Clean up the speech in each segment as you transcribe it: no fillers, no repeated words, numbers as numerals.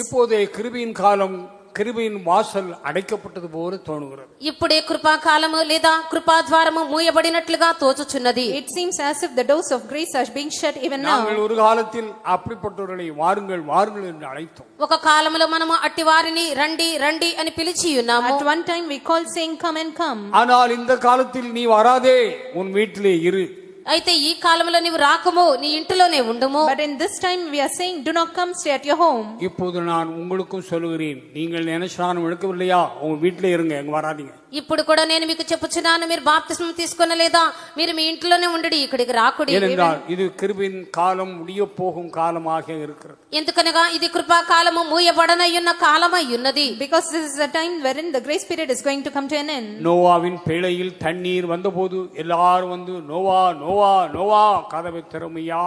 இப்போதே கிருபையின் காலம் கிருபையின் வாசல் అడైக்கப்பட்டது போல తోణుகிறது. ఇప్పుడే కృపాకాలము లేదా కృపాద్వారము మూయబడినట్లుగా తోచుచున్నది. It seems as if the doors of grace are being shut even now. நாங்கள் ஒரு காலத்தில் அப்படிப்பட்டவர்களை வாருங்கள் வாருங்கள் என்று அழைத்தோம். ఒక కాలములో మనము అట్టి వారిని రండి రండి అని పిలిచి ఉన్నాము. At one time we called saying come and come. ஆனால் இந்த காலத்தில் நீ வராதே உன் வீட்டிலே இரு. అయితే ఈ కాలంలో నీవు రాకము నీ ఇంటిలోనే ఉండుము. But in this time we are saying do not come, stay at your home. இப்போது நான் உங்களுக்கும் சொல்லுகிறேன், நீங்கள் ஞானஸ்நானம் எடுக்கவில்லையா உங்க வீட்டிலே இருங்க, எங்க வராதீங்க. ఇప్పుడు కూడా నేను మీకు చెప్పుచున్నాను, మీరు బాప్తిస్మం తీసుకొనలేదా మీరు మీ ఇంట్లోనే ఉండండి, ఇక్కడికి రాకుడి. ஏனென்றால் இது கிருபையின் காலம் முடிய போகும் காலமாக இருக்கிறது. ఎందుకనగా ఇది కృపా కాలము మూయబడనయున్న కాలమై ఉన్నది. Because this is a time wherein the grace period is going to come to an end. நோவாவின் பேழையில் தண்ணீர் வந்தபோது எல்லாரும் வந்து நோவா நோவா நோவா கதவை திறமையா.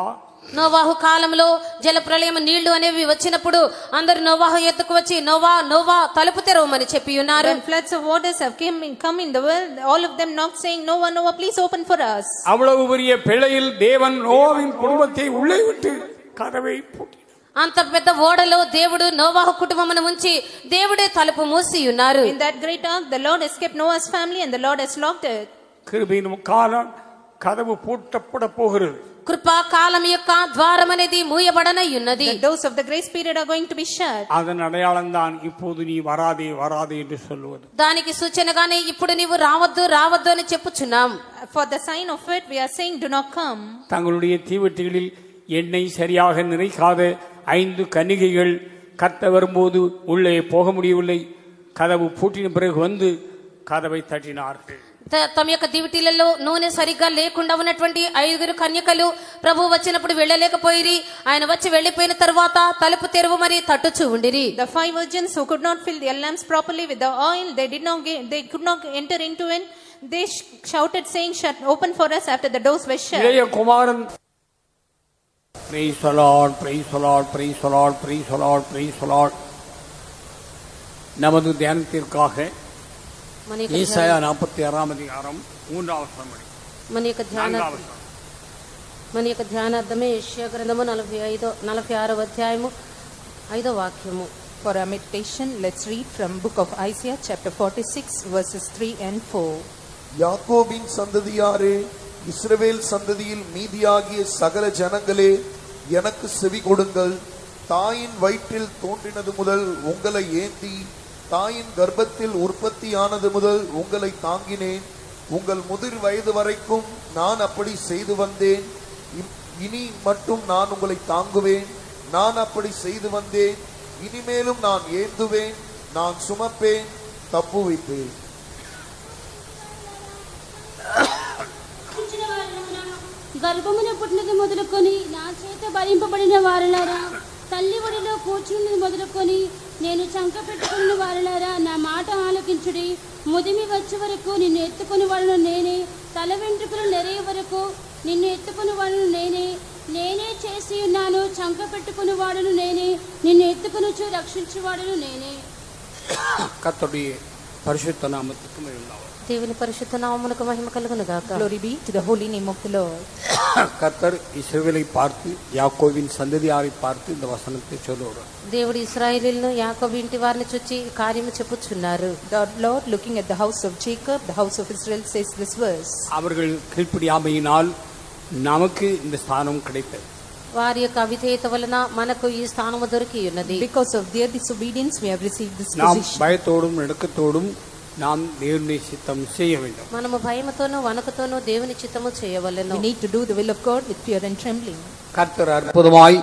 నోవాహు కాలంలో జల ప్రళయం నీళ్లు అనేవి వచ్చినప్పుడు అందరు నోవాహు ఎత్తుకు వచ్చి నోవా నోవా తలుపు తెరవమని చెప్పి ఉన్నారు. When floods of waters have come in the world, all of them knocked saying Noah Noah please open for us. அவ்வளவு பெரிய பேழையில் தேவன் நோவாவின் குடும்பத்தை உள்ளே விட்டு கதவை பூட்டி, అంత పెద్ద ఓడలో దేవుడు నోవాహు కుటుంబమును ఉంచి దేవుడే తలుపు మూసి ఉన్నారు. In that great ark the Lord has kept Noah's family and the Lord has locked it. கிருபையின் காலம் கதவு பூட்டப்பட போகிறது. కృపా కాలం యొక్క ద్వారం అనేది మూయబడనై ఉన్నది. The doors of the grace period are going to be shut. அதன் அடையாளம் தான் இப்போது நீ வராதே வராதே என்று சொல்வது. దానికి సూచనగానే ఇప్పుడు నీవు రావద్దు రావద్దు అని చెప్పుచున్నాం. For the sign of it we are saying do not come. தங்களுடைய தீவெட்டிகளில் எண்ணெய் சரியாக நிறைக்காத 5 கன்னிகைகள் கர்த்தர் வரும்போது உள்ளே போக முடியவில்லை. கதவு பூட்டின பிறகு வந்து கதவை தட்டினார்கள். తమ యొక్క దివిటీలలో నూనె సరిగ్గా లేకుండా ఉన్నటువంటి 5 కన్యకలు ప్రభు వచ్చినప్పుడు వెళ్ళలేకపోయిరి. ఆయన వచ్చి వెళ్లిపోయిన తర్వాత తలుపు తెరవమని తట్టుచూ ఉండిరి. The 5 virgins who could not fill their lamps properly with the oil, they could not enter into it. They shouted saying shut open for us after the doors were shut. இளைய குமாரன் praise the Lord praise the Lord praise the Lord praise the Lord praise the Lord. நமது தியானத்திற்காக ஏசாயா 46 அதிகாரம் 3వ వచనం. మన యొక్క ధ్యానార్థమే యెషయా గ్రంథము 46వ అధ్యాయము 5వ వాక్యము. For our meditation, let's read from book of Isaiah chapter 46 verses 3 and 4. யாக்கோபின் சந்ததியாரே, இஸ்ரவேல் சந்ததியில் மீதியாகிய சகல ஜனங்களே, எனக்கு செவி கொடுங்கள். தாயின் வயிற்றில் தோன்றினது முதல் உங்களை ஏந்தி தாயின் கர்ப்பத்தில் உற்பத்தியானது முதல் உங்களை தாங்கினேன். உங்கள் முதிர் வயது வரைக்கும் நான் அப்படி செய்து வந்தேன். இனி மட்டும் நான் உங்களை தாங்குவேன். நான் அப்படி செய்து வந்தேன். இனிமேலும் நான் ஏந்துவேன். நான் சுமப்பேன், தப்புவிப்பேன். గర్భమున పుట్టినది మొదలుకొని నా చేత భరింపబడిన వారలారా, తల్లి ఒడిలో కూర్చున్నది మొదలుకొని నేను చంక పెట్టుకున్న వారలారా, నా మాట ఆలకించుడి. ముదిమి వచ్చే వరకు నిన్ను ఎత్తుకుని వాడును నేనే. తల వెంట్రుకలు నెరయ వరకు నిన్ను ఎత్తుకుని వాడును నేనే. నేనే చేసి ఉన్నాను, చంక పెట్టుకుని వాడును నేనే. నిన్ను ఎత్తుకునుచు రక్షించువాడును నేనే. கர்த்தருடைய பரிசுத்த நாமத்துக்கு மகிமை. దేవుని పరిశుద్ధ నామమునకు మహిమ కలుగును గాక. Glory be to the holy name of the Lord. கர்த்தர் இஸ்ரவேலை பார்த்து யாக்கோபின் சந்ததியாரை பார்த்து இந்த வசனத்தை சொல்லுகிறார். దేవుడు ఇశ్రాయేలును యాకోబు ఇంటి వారిని చూచి కార్యము చెప్పుచున్నారు. The Lord looking at the house of Jacob, the house of Israel says this verse. அவர்கள் கீழ்ப்படியாமையினால் நமக்கு இந்த ஸ்தானம் கிடைத்தது. వారి యొక్క అవిధేయత వలన మనకు ఈ స్థానము దొరికి ఉన్నది. Because of their disobedience we have received this நாம் position. பயத்தோடும் நடுக்கத்தோடும் நாம் தேவனுடைய சித்தம் செய்ய வேண்டும். మనము భయముతోనూ వణుకుతోనూ దేవుని చిత్తము చేయవలెను. We need to do the will of God with fear and trembling. கர்த்தர் அற்புதமாய்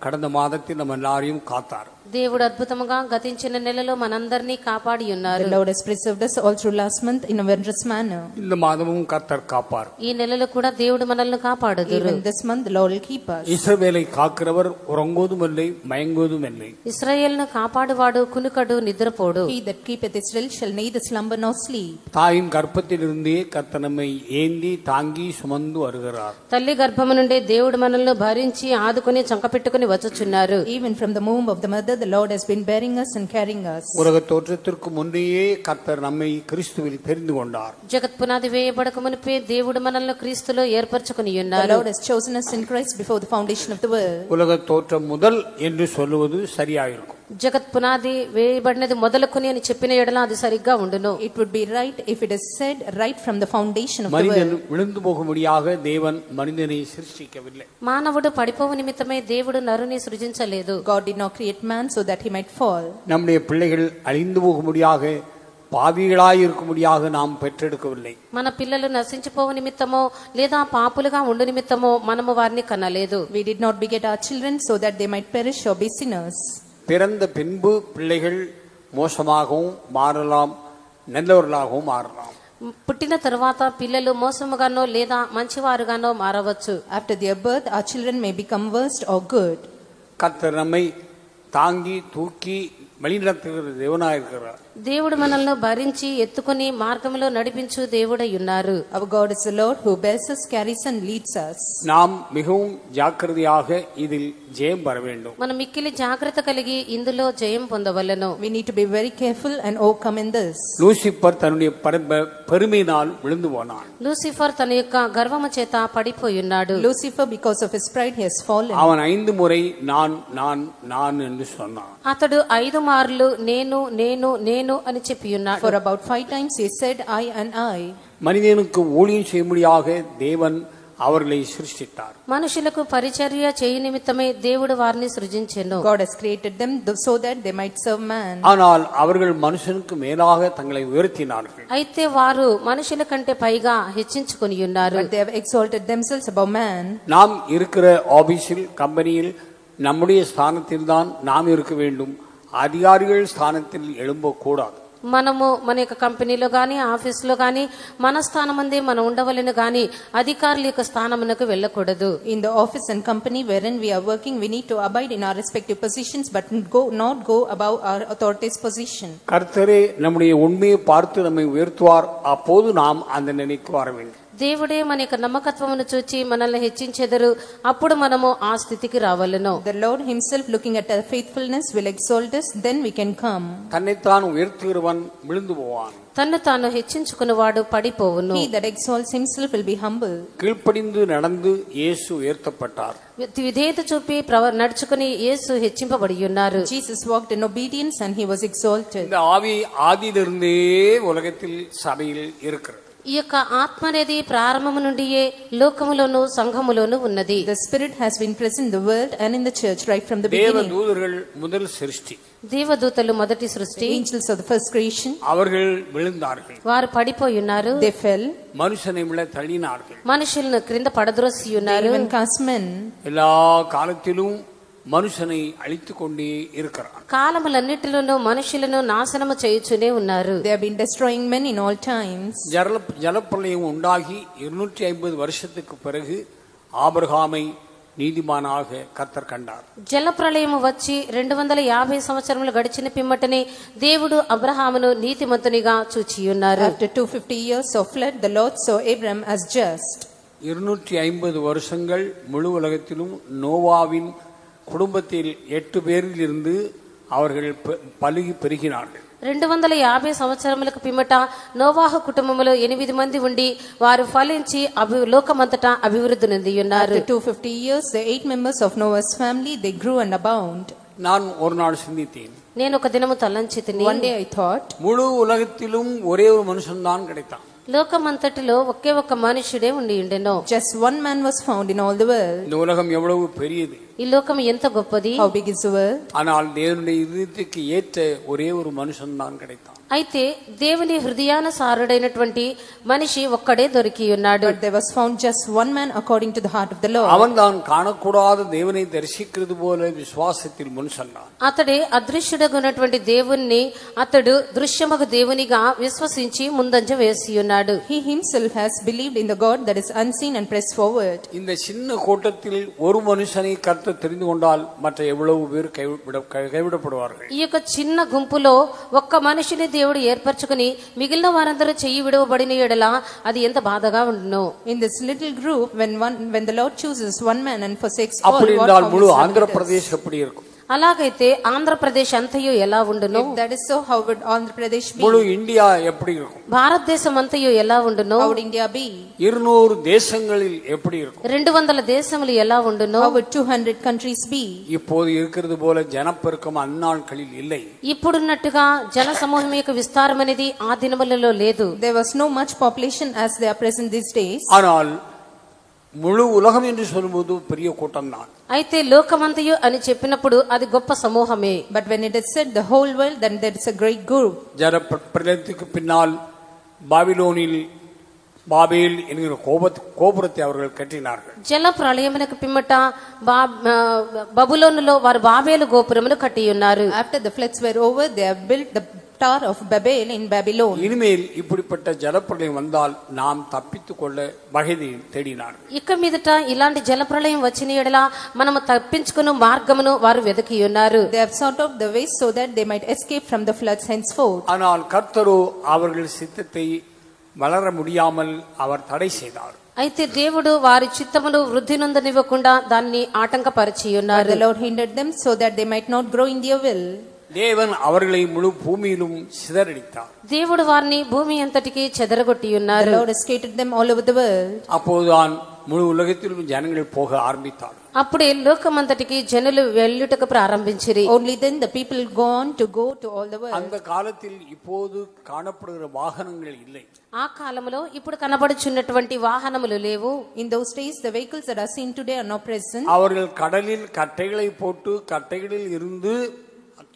கடந்த மாதத்தில் நம்ம எல்லாரையும் காத்தார். దేవుడు అద్భుతముగా గతించిన నెలలో మనందరినీ కాపాడి ఉన్నారు. The Lord has preserved us all through last month in a wondrous manner. இந்த மாதமும் கர்த்தர் காப்பார். ఈ నెలలో కూడా దేవుడు మనల్ని కాపాడుదురు. Even this month the Lord will keep us. இஸ்ரவேலை காக்கிறவர் உறங்குவதும் இல்லை மயங்குவதும் இல்லை. ఇశ్రాయేలును కాపాడువాడు కునుకడు నిద్రపోడు. He that keepeth Israel shall neither slumber nor sleep. தாயின் கர்ப்பத்திலிருந்தே கர்த்தர் நம்மை ஏந்தி தாங்கி சுமந்து வருகிறார். తల్లి గర్భము నుండే దేవుడు మనల్ని భరించి ఆదుకొని చంకపెట్టుకుని వచ్చుచున్నారు. Even from the womb of the mother the Lord has been bearing us and carrying us. உலக தோற்றத்திற்கு முன்னேயே கர்த்தர் நம்மை கிறிஸ்துவில் தெரிந்து கொண்டார். జగత్ పునాది వేయబడక మునిపే దేవుడు మనల్ని క్రీస్తులో ఏర్పరచుకొని The ఉన్నారు. Lord has chosen us in Christ before the foundation of the world. உலக தோற்றம் முதல் என்று சொல்லுவது சரியாயிருக்கும். జగత్ పునాది వేయబడినది మొదలుకొని అని చెప్పిన ఎడల అది సరిగ్గా ఉండును. It would be right if it is said right from the foundation of the மனிதன் world. விழுந்து போகும்படியாக தேவன் மனிதனை சிருஷ்டிக்கவில்லை. మానవుడు పడిపోవు నిమిత్తమే దేవుడు నరుని సృజించలేదు. God did not create man so that he might fall. நம்முடைய பிள்ளைகள் அழிந்து போகும்படியாக పాపిగளாய் இருக்கும்படியாக நாம் பெற்றெடுக்கவில்லை. మన పిల్లలు నశించిపోవు నిమిత్తమో లేదా పాపులుగా ఉండు నిమిత్తమో మనము వారిని కనలేదు. We did not beget our children so that they might perish or be sinners. பிறந்த பின்பு பிள்ளைகள் மோசமாகவும் மாறலாம், நல்லவர்களாகவும் மாறலாம். పుట్టిన తరువాత పిల్లలు మోసముగానో లేదా మంచివారుగానో మారవచ్చు. After their birth, our children may become worst or good. கர்த்தர் நம்மை தாங்கி தூக்கி வழிநடத்துகிற தேவனாய் இருக்கிறார். దేవుడు మనల్ని భరించి ఎత్తుకుని మార్గంలో నడిపించు దేవుడై ఉన్నారు. Our God is the Lord who bears us, carries and leads us. நாம் மிகவும் ஜாக்கிரதையாக இதில் ஜெயம் பெற வேண்டும். మనం మిక్కిలి జాగ్రత్త కలిగి ఇందులో జయం పొందవలెను. We need to be very careful and overcome in this. Lucifer தன்னுடைய பெருமையினால் விழுந்து போனான். లూసిఫర్ తన యొక్క గర్వము చేత పడిపోయి ఉన్నాడు. Lucifer, because of his pride, he has fallen. அவன் 5 முறை நான் நான் நான் என்று சொன்னான். అతడు 5 మార్లు నేను నేను నేను అని చెప్పి ఉన్నాడు. For about 5 times he said I and I. மனிதனுக்கு ஊழியம் செய்யும்படியாக தேவன் அவர்களை சிருஷ்டித்தார். మనుషులకు పరిచర్య చేయ నిమిత్తమే దేవుడు వారిని సృజించెను. God has created them so that they might serve man. ஆனால் அவர்கள் மனுஷனுக்கு மேலாக தங்களை உயர்த்தினார்கள். అయితే వారు మనుషుల కంటే పైగా హెచ్చించుకొని ఉన్నారు. But they have exalted themselves above man. நாம் இருக்கிற ஆபீஸில், கம்பெனியில் நம்முடைய ஸ்தானத்தில் தான் நாம் இருக்க வேண்டும். அதிகாரிகள் ஸ்தானத்தில் எழும்பக்கூடாது. మనము మన యొక్క కంపెనీలో గాని ఆఫీసులో గాని మన స్థానమందే మనం ఉండవలెను గాని అధికారుల యొక్క స్థానమునకు వెళ్ళకూడదు. In the office and company wherein we are working, we need to abide in our respective positions but not go above our authority's position. கர்த்தரே நம்முடைய உண்மையை பார்த்து நம்மை உயர்த்துவார். அப்போது நாம் அந்த நிலைக்கு வர வேண்டும். దేవుడే మన యొక్క నమ్మకత్వమును చూచి మనల్ని హెచ్చించెదరు. అప్పుడు మనము ఆ స్థితికి రావలెను. The Lord himself, looking at our faithfulness, will exalt us, then we can come. தன்னைத்தான் உயர்த்துகிறவன் விழுந்து போவான். తన్ను తాను హెచ్చించుకున్నవాడు పడిపోవును. He that exalts himself will be humble. கீழ்ப்படிந்து நடந்து இயேசு உயர்த்தப்பட்டார். విధేయత చూపి నడుచుకుని యేసు హెచ్చింపబడి ఉన్నారు. Jesus walked in obedience and he was exalted. இந்த ஆவி ஆதியிலிருந்தே உலகத்தில் சபையில் இருக்கிறது. ఈ యొక్క ఆత్మ అనేది ప్రారంభము నుండియే లోకములోను సంఘములోను ఉన్నది. The spirit has been present in the world and in the church right from the beginning. தேவதூதர்கள் முதல் சிருஷ்டி. దేవదూతలు మొదటి సృష్టి. The angels of the first creation. அவர்கள் விழுந்தார்கள். వారు పడిపోయి ఉన్నారు. They fell. மனுஷனை விட தள்ளினார்கள். మనుషులను క్రింద పడద్రోసి ఉన్నారు. Even cast men. எல்லா காலத்திலும் మనుషుని అழித்துக் கொண்டே இருக்கிறார். కాలములన్నిటిలోనూ మనుషులను నాశనము చేయుచునే ఉన్నారు. They have been destroying men in all times. ஜலப்பிரளயம் உண்டாகி 250 வருஷத்துக்கு பிறகு ஆபிரகாமை నీతిమానాக కర్తర్ కండార్. జలప్రళయము వచ్చి 250 సంవత్సరములు గడిచిన పిమ్మటనే దేవుడు అబ్రహామును నీతిమంతునిగా చూచియున్నారు. After 250 years of flood, the Lord saw Abraham as just. 250 வருஷங்கள் முழு உலகத்திலும் நோவாவின் குடும்பத்தில் 8 பேரில் இருந்து அவர்கள் பலுகி பெருகினார்கள். 250 సంవత్సరములకు పిమ్మట నోవాహు కుటుంబములో 8 మంది ఉండి వారు ఫలించి లోకమంతటా అభివృద్ధి నొంది ఉన్నారు. After 250 years, the 8 members of Noah's family, they grew and abound. நான் ஒரு நாள் சிந்தித்தேன். నేను ఒక దినము తలంచితిని. One day I thought, முழு உலகத்திலும் ஒரே ஒரு மனுஷன் தான் கிடைத்தான். లోకమంతటిలో ఒకే ఒక్క మనుషుడే ఉండి ఉండెను. just one man was found in all the world. இந்த உலகம் எவ்வளவு பெரியது. ఈ లోకం ఎంత గొప్పది. How big is the world? ஆனால் தேவனுடைய இதயத்துக்கு ஏற்ற ஒரே ஒரு மனுஷன் தான் கிடைத்தான். అయితే దేవుని హృదయానుసారుడైనటువంటి మనిషి ఒక్కడే దొరికి ఉన్నాడు. But there was found just one man according to the heart of the Lord. அவன் தான் காணக்கூடாத தேவனை தரிசிக்கிறது போல விசுவாசத்தில் முன் சென்றான். అతడే అదృశ్యుడగున్నటువంటి దేవుణ్ణి అతడు దృశ్యమగు దేవునిగా విశ్వసించి ముందంజ వేసి ఉన్నాడు. He himself has believed in the God that is unseen and pressed forward. இந்த சின்ன கூட்டத்தில் ஒரு மனுஷனை கர்த்தர் தெரிந்து கொண்டால் மற்ற எவ்வளவு பேர் கைவிடப்படுவார்கள். ఈ యొక్క చిన్న గుంపులో ఒక్క మనిషిని దేవుడు ఏర్పరచుకుని మిగిలిన వారందరూ చెయ్యి విడవబడిన ఎడల అది ఎంత బాధగా ఉండును. In this little group, when the Lord chooses one man and forsakes all, அப்படி என்றால் முழு ஆந்திர பிரதேஷ் எப்படி இருக்கும்? అలాగైతే ఆంధ్రప్రదేశ్ అంతయు ఎలా ఉండును? If that is so, how would Andhra Pradesh be? முழு இந்தியா எப்படி இருக்கும்? భారతదేశం అంతయు ఎలా ఉండును? How would India be? 200 தேசங்களில் எப்படி இருக்கும்? 200 దేశములు ఎలా ఉండును? How would 200 countries be? இப்போது இருக்கிறது போல ஜனப்பெருக்கம் அந்நாட்களில் இல்லை. ఇప్పుడున్నట్టుగా జన సమూహం యొక్క విస్తారం అనేది ఆ దినములలో లేదు. There was no much population as they are present these days. ஆனால் முழு உலகம் என்று சொல்லும்போது பெரிய கூட்டம் தான். అయితే లోకమంతయు అని చెప్పినప్పుడు అది గొప్ప సమూహమే. But when it is said the whole world, then there is a great group. ஜலப்பிரளயத்துக்கு பின்னால் பாபிலோனில் பாபேல் என்கிற கோபுரத்தை அவர்கள் கட்டினார்கள். జల ప్రళయమునకు పిమ్మట బబులోనులో వారు బాబేలు గోపురమును కట్టి ఉన్నారు. After the floods were over, they have built the Tower of Babel in Babylon. இனிமேல் இப்படிப்பட்ட ஜலப்பிரளயம் வந்தால் நாம் தப்பித்துக் கொள்ள வகை தேடினார்கள். ఇక మీదట ఇలాంటి జలప్రళయం వచ్చిన యెడల మనము తప్పించుకునే మార్గమును వారు వెతికి ఉన్నారు. They have sought out the ways so that they might escape from the floods henceforth. ஆனால் கர்த்தரோ அவர்கள் சித்தத்தை வளர முடியாமல் அவர் தடை செய்தார். అయితే దేవుడు వారి చిత్తమును వృద్ధి నొందనివ్వకుండా దాన్ని ఆటంకపరిచి ఉన్నారు. The Lord hindered them so that they might not grow in their will. தேவன் அவர்களை முழு பூமியிலும் சிதறடித்தார். దేవుడు వారిని భూమి అంతటికి చెదరగొట్టి ఉన్నారు. The Lord has scattered them all over the world. அப்போதுதான் முழு உலகத்திலும் ஜனங்கள் போக ஆரம்பித்தார். అప్పుడే లోకమంతటికి జనులు వెళ్ళుటకు ప్రారంభించిరి. Only then the people go to all the world. அந்த காலத்தில் இப்போது காணப்படுகிற வாகனங்கள் இல்லை. ఆ కాలములో ఇప్పుడు కనబడుచున్నటువంటి వాహనములు లేవు. In those days the vehicles that are seen today are not present. அவர்கள் கடலில் கட்டைகளை போட்டு கட்டைகளில் இருந்து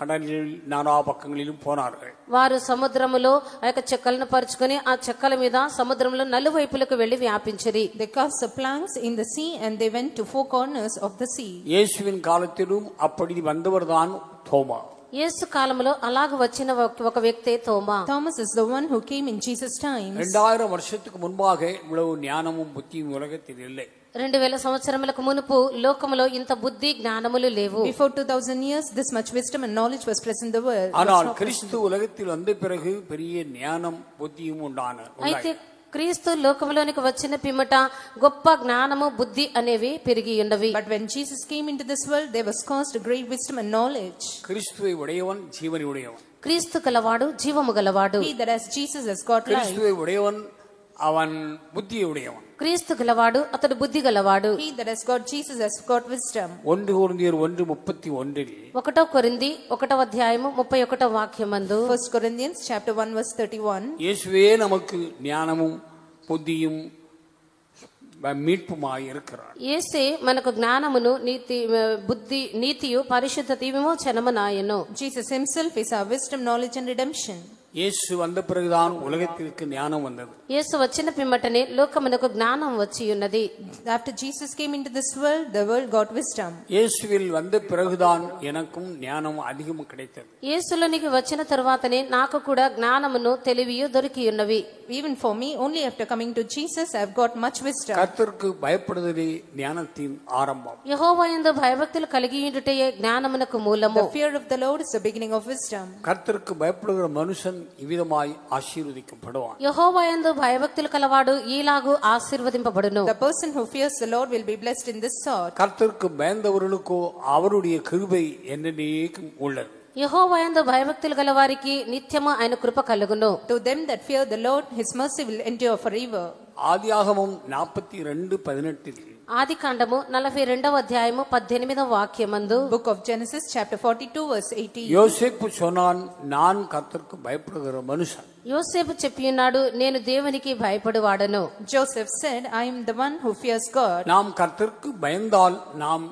கடலில் நானா பக்கங்களிலும் போனார்கள். వారు సముద్రములో ఆ యొక్క చెక్కలను పరుచుకొని ఆ చెక్కల మీద సముద్రంలో నలువైపులకు వెళ్లి వ్యాపించిరి. They cast the planks in the sea and they went to four corners of the sea. இயேசுவின் காலத்திலும் அப்படி வந்தவர்தான் தோமா. యేసు కాలములో అలాగ వచ్చిన ఒక వ్యక్తే తోమా. Thomas is the one who came in Jesus' times. 2000 வருஷத்துக்கு முன்பாக இவ்வளவு ஞானமும் புத்தியும் உலகத்தில் இல்லை. 2000 సంవత్సరములకు మునుపు లోకములో ఇంత బుద్ధి జ్ఞానములు లేవు. Before 2000 years this much wisdom and knowledge was present in the world. ஆனால் கிறிஸ்து உலகத்தில் வந்த பிறகு பெரிய ஞானம் புத்தியும் உண்டான. అయితే క్రీస్తు లోకములోనికి వచ్చిన పిమ్మట గొప్ప జ్ఞానము బుద్ధి అనేవి పెరిగి ఉన్నవి. But when Jesus came into this world there was caused great wisdom and knowledge. கிறிஸ்துவை உடையவன் ஜீவனை உடையவன். క్రీస్తు గలవాడు జీవము గలవాడు. He that has Jesus has got life. கிறிஸ்துவை உடையவன் அவன் புத்தியை உடையவன். క్రీస్తు గలవాడు అతడు బుద్ధి గలవాడు. He that has got Jesus has got wisdom. 1 కొరింథీయులు 1:31 1 కొరింథీ 1వ అధ్యాయము 31వ వాక్యమందు 1 Corinthians chapter 1 verse 31. இயேசுவே நமக்கு ஞானமும் புத்தியும் மீட்புமாய் இருக்கிறார். యేసే మనకు జ్ఞానమును నీతి బుద్ధి నీతియు పరిశుద్ధత విమోచనమునాయను. Jesus himself is our wisdom, knowledge and redemption. இயேசு வந்த பிறகுதான் உலகத்திற்கு ஞானம் வந்தது. యేసు వచ్చిన పిమ్మటనే లోకమునకు జ్ఞానం వచ్చి ఉన్నది. After Jesus came into this world, the world got wisdom. இயேசுவில் வந்த பிறகுதான் எனக்கும் ஞானம் அதிகம் கிடைத்தது. యేసులోనికి వచ్చిన తరువాతనే నాకు కూడా జ్ఞానమును తెలివియు దొరికి ఉన్నవి. Even for me, only after coming to Jesus I have got much wisdom. கர்த்தருக்கு பயப்படுதலே ஞானத்தின் ஆரம்பம். యెహోవాయందు భయభక్తులు కలిగి ఉండుటయే జ్ఞానమునకు మూలము. The fear of the Lord is the beginning of wisdom. கர்த்தருக்கு பயப்படுகிற மனுஷன் இவ்விதமாய் ஆசீர்வதிக்கப்படுவான். యెహోవాయందు భయభక్తులు కలవాడు ఈలాగు ఆశీర్వదింపబడును. The person who fears the Lord will be blessed in this sort. கர்த்தருக்கு பயந்தவர்களுக்கோ அவருடைய கிருபை என்றென்றைக்கும் உள்ளது. యెహోవాయందు భయభక్తులు గలవారికి నిత్యము ఆయన కృప కలుగును. To them that fear the Lord, his mercy will endure forever. ஆதியாகமம் 42:18 ఆదికాండము 42వ అధ్యాయము 18వ వాక్యమందు Book of Genesis chapter 42 verse 18. யோசேப்பு சொன்னான், நான் கர்த்தருக்கு பயப்படுகிற மனுஷன். యోసేపు చెప్పియున్నాడు, నేను దేవునికి భయపడువాడను. Joseph said, I am the one who fears God. நாம் கர்த்தருக்கு பயந்தால் நாம்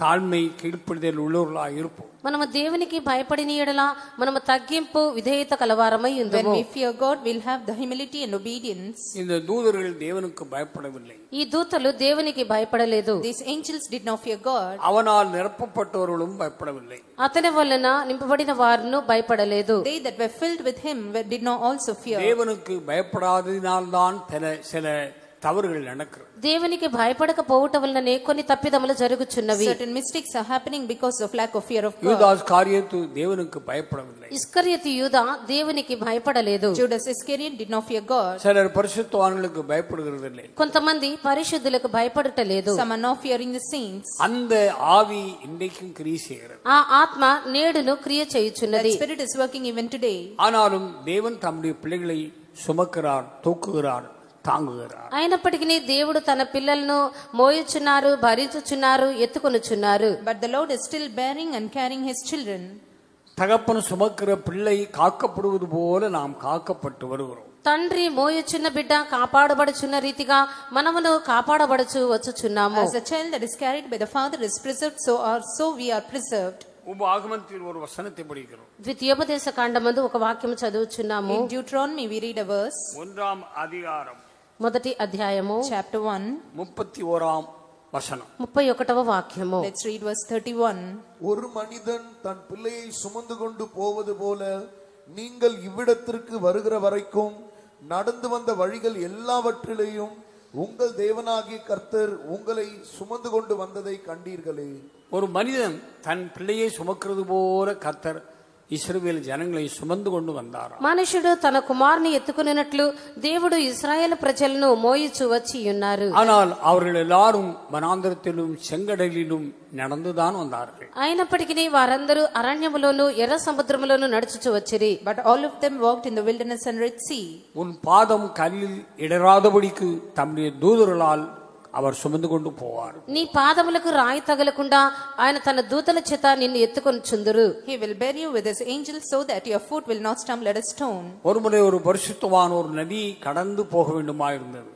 தாழ்மை கீழ்ப்படிதல் உள்ளவர்களாக இருப்போம். మనము దేవునికి భయపడిన యెడల మనము తగ్గింపు విధేయత కలవారమై When ఉందుము. we fear God, we'll have the humility and obedience. இந்த தூதர்கள் தேவனுக்கு பயப்படவில்லை. ఈ దూతలు దేవునికి భయపడలేదు. These angels did not fear God. அவனால் நிரப்பப்பட்டவர்களும் பயப்படவில்லை. అతని వలన నింపబడిన వారును భయపడలేదు. They that were filled with him did not also fear. தேவனுக்கு பயப்படாததினால்தான் சில தவறுகள் நடக்கிறது. దేవునికి భయపడకపోవటం వల్లనే కొన్ని తప్పిదములు జరుగుచున్నవి. Certain mistakes are happening because of lack of fear of God. யூதாஸ் காரியத்து தேவனுக்கு பயப்படவில்லை. ఇస్కరియోతు యూదా దేవునికి భయపడలేదు. Judas Iscariot did not fear God. சிலர் பரிசுத்தவான்களுக்கு பயப்படுகிறதில்லை. కొంతమంది పరిశుద్ధులకు భయపడటలేదు. Some are not fearing the saints. அந்த ஆவி இன்றைக்கும் கிரியை செய்கிறது. ఆ ఆత్మ నేడును క్రియ చేయుచున్నది. That spirit is working even today. ஆனாலும் தேவன் தம்முடைய பிள்ளைகளை சுமக்கிறார், தூக்குகிறார், தாங்குகிறார். అయినప్పటికీ దేవుడు తన పిల్లలను మోయుచున్నారు, భరించుచున్నారు, ఎత్తుకొనుచున్నారు. But the Lord is still bearing and carrying his children. தகப்பன் சுமக்கிற பிள்ளை காக்கப்படுவது போல நாம் காக்கப்பட்டு வருகிறோம். తండ్రి మోయుచున్న బిడ్డ కాపాడబడుచున్న రీతిగా మనమును కాపాడబడుచు వచ్చుచున్నాము. As a child that is carried by the father is preserved, so we are preserved. உபாகமத்தில் ஒரு வசனத்தை படிக்கிறோம். ద్వితీయోపదేశ కాండమందు ఒక వాక్యం చదువుచున్నాము. In Deuteronomy we read a verse. 1వ அதிகாரம் మొదటి అధ్యాయము chapter 1 31వ வசனம். 31వ వాక్యము. Let's read verse 31. ஒரு மனிதன் தன் பிள்ளையை சுமந்து கொண்டு போவது போல நீங்கள் இவ்விடத்திற்கு வருகிற வரைக்கும் நடந்து வந்த வழிகள் எல்லாவற்றிலேயும் உங்கள் தேவனாகிய கர்த்தர் உங்களை சுமந்து கொண்டு வந்ததை கண்டீர்களே. ஒரு மனிதன் தன் பிள்ளையை சுமக்கிறது போல கர்த்தர் ఇశ్రాయేలు జనங்களை సుమందు கொண்டு வந்தார். మనుషుడు తన కుమారుని ఎత్తుకునేటట్లు దేవుడు ఇశ్రాయేలు ప్రజలను మోయిచు వచ్చి ఉన్నారు. ஆனால் அவர்கள் எல்லாரும் వనాంతరத்திலும் చెంగడలిலும் நடந்துதான் வந்தார்கள். అయినప్పటికీ వారందరూ అరణ్యములోను ఎర్ర సముద్రములోను నడుచుచు వచ్చిరి. But all of them walked in the wilderness and Red Sea. உன் பாதம் கல்லில் இடராதபடிக்கு தம்முடைய தூதர்களால் அவர் சுமந்து கொண்டு போவார். నీ పాదములకు రాయి తగలకుండా ఆయన తన దూతల చేత నిన్ను ఎత్తుకొనుచుందురు. He will bear you with his angels so that your foot will not stumble at a stone. ஒருமுறை ஒரு பரிசுத்தவான் ஒரு நதி கடந்து போக வேண்டுமா இருந்தது.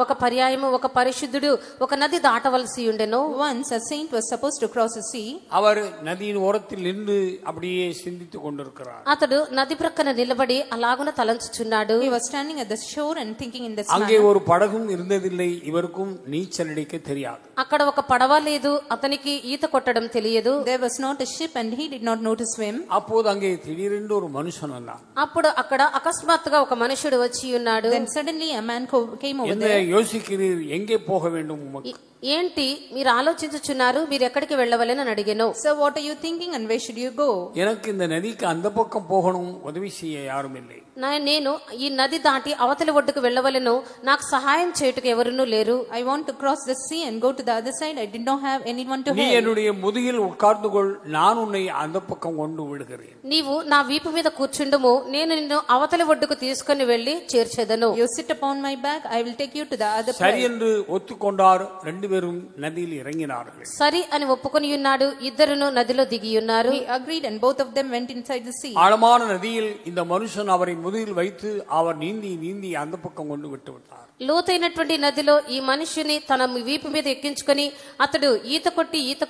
ఒక పర్యాయము ఒక పరిశుద్ధుడు ఒక నది దాటవలసి ఉండెను. Once a saint was supposed to cross a sea. அவர் நதியின் ஓரத்தில் நின்று அப்படியே சிந்தித்துக் கொண்டிருக்கிறார். అతడు నది ప్రక్కన నిలబడి అలాగున తలంచుచున్నాడు. He was standing at the shore and thinking in this அங்கே manner. ஒரு படகும் இருந்ததில்லை. இவருக்கும் நீச்சல் அடிக்க தெரியாது. అక్కడ ఒక పడవ లేదు, అతనికి ఈత కొట్టడం తెలియదు. There was not a ship and he did not know to swim. அப்போது அங்கே திடீரென்று ஒரு மனுஷன் வந்தான். అప్పుడు అక్కడ అకస్మాత్తుగా ఒక మనుషుడు వచ్చి ఉన్నాడు. Then suddenly a man came over என்ன there. யோசிக்கிறீர்? எங்கே போக வேண்டும் உமக்கு? ఏంటి మీరు ఆలోచించుచున్నారు? మీరు ఎక్కడికి వెళ్ళవలెనని అడిగెను. So what are you thinking and where should you go? எனக்கு இந்த நதிக்கு அந்த பக்கம் போகணும், உதவி செய்ய யாரும் இல்லை. నేను ఈ నది దాటి అవతలి ఒడ్డుకు వెళ్ళవలెను, నాకు సహాయం చేయుటకు ఎవరునూ లేరు. I want to cross the sea and go to the other side. I did not have anyone to நீ help. என்னுடைய முதுகில் உட்கார்ந்து கொள், நான் உன்னை அந்த பக்கம் கொண்டு விடுகிறேன். నీవు నా వీపు మీద కూర్చుండుము, నేను నిన్ను అవతలి ఒడ్డుకు తీసుకుని వెళ్లి చేర్చెదను. You sit upon my back, I will take you to the other சரி place. என்று ஒத்துக்கொண்டார். ரெண்டு பேரும் நதியில் இறங்கினார்கள். సరి అని ఒప్పుకొని ఉన్నాడు. ఇద్దరును నదిలో దిగి ఉన్నారు. He agreed and both of them went inside the sea. ஆழமான நதியில் இந்த மனுஷன் அவரை முதுகில் வைத்து அவர் நீந்தி நீந்தி அந்த பக்கம் கொண்டு விட்டு விட்டார். లోతైనటువంటి నదిలో ఈ మనిషిని తన వీపు మీద ఎక్కించుకొని అతడు ఈత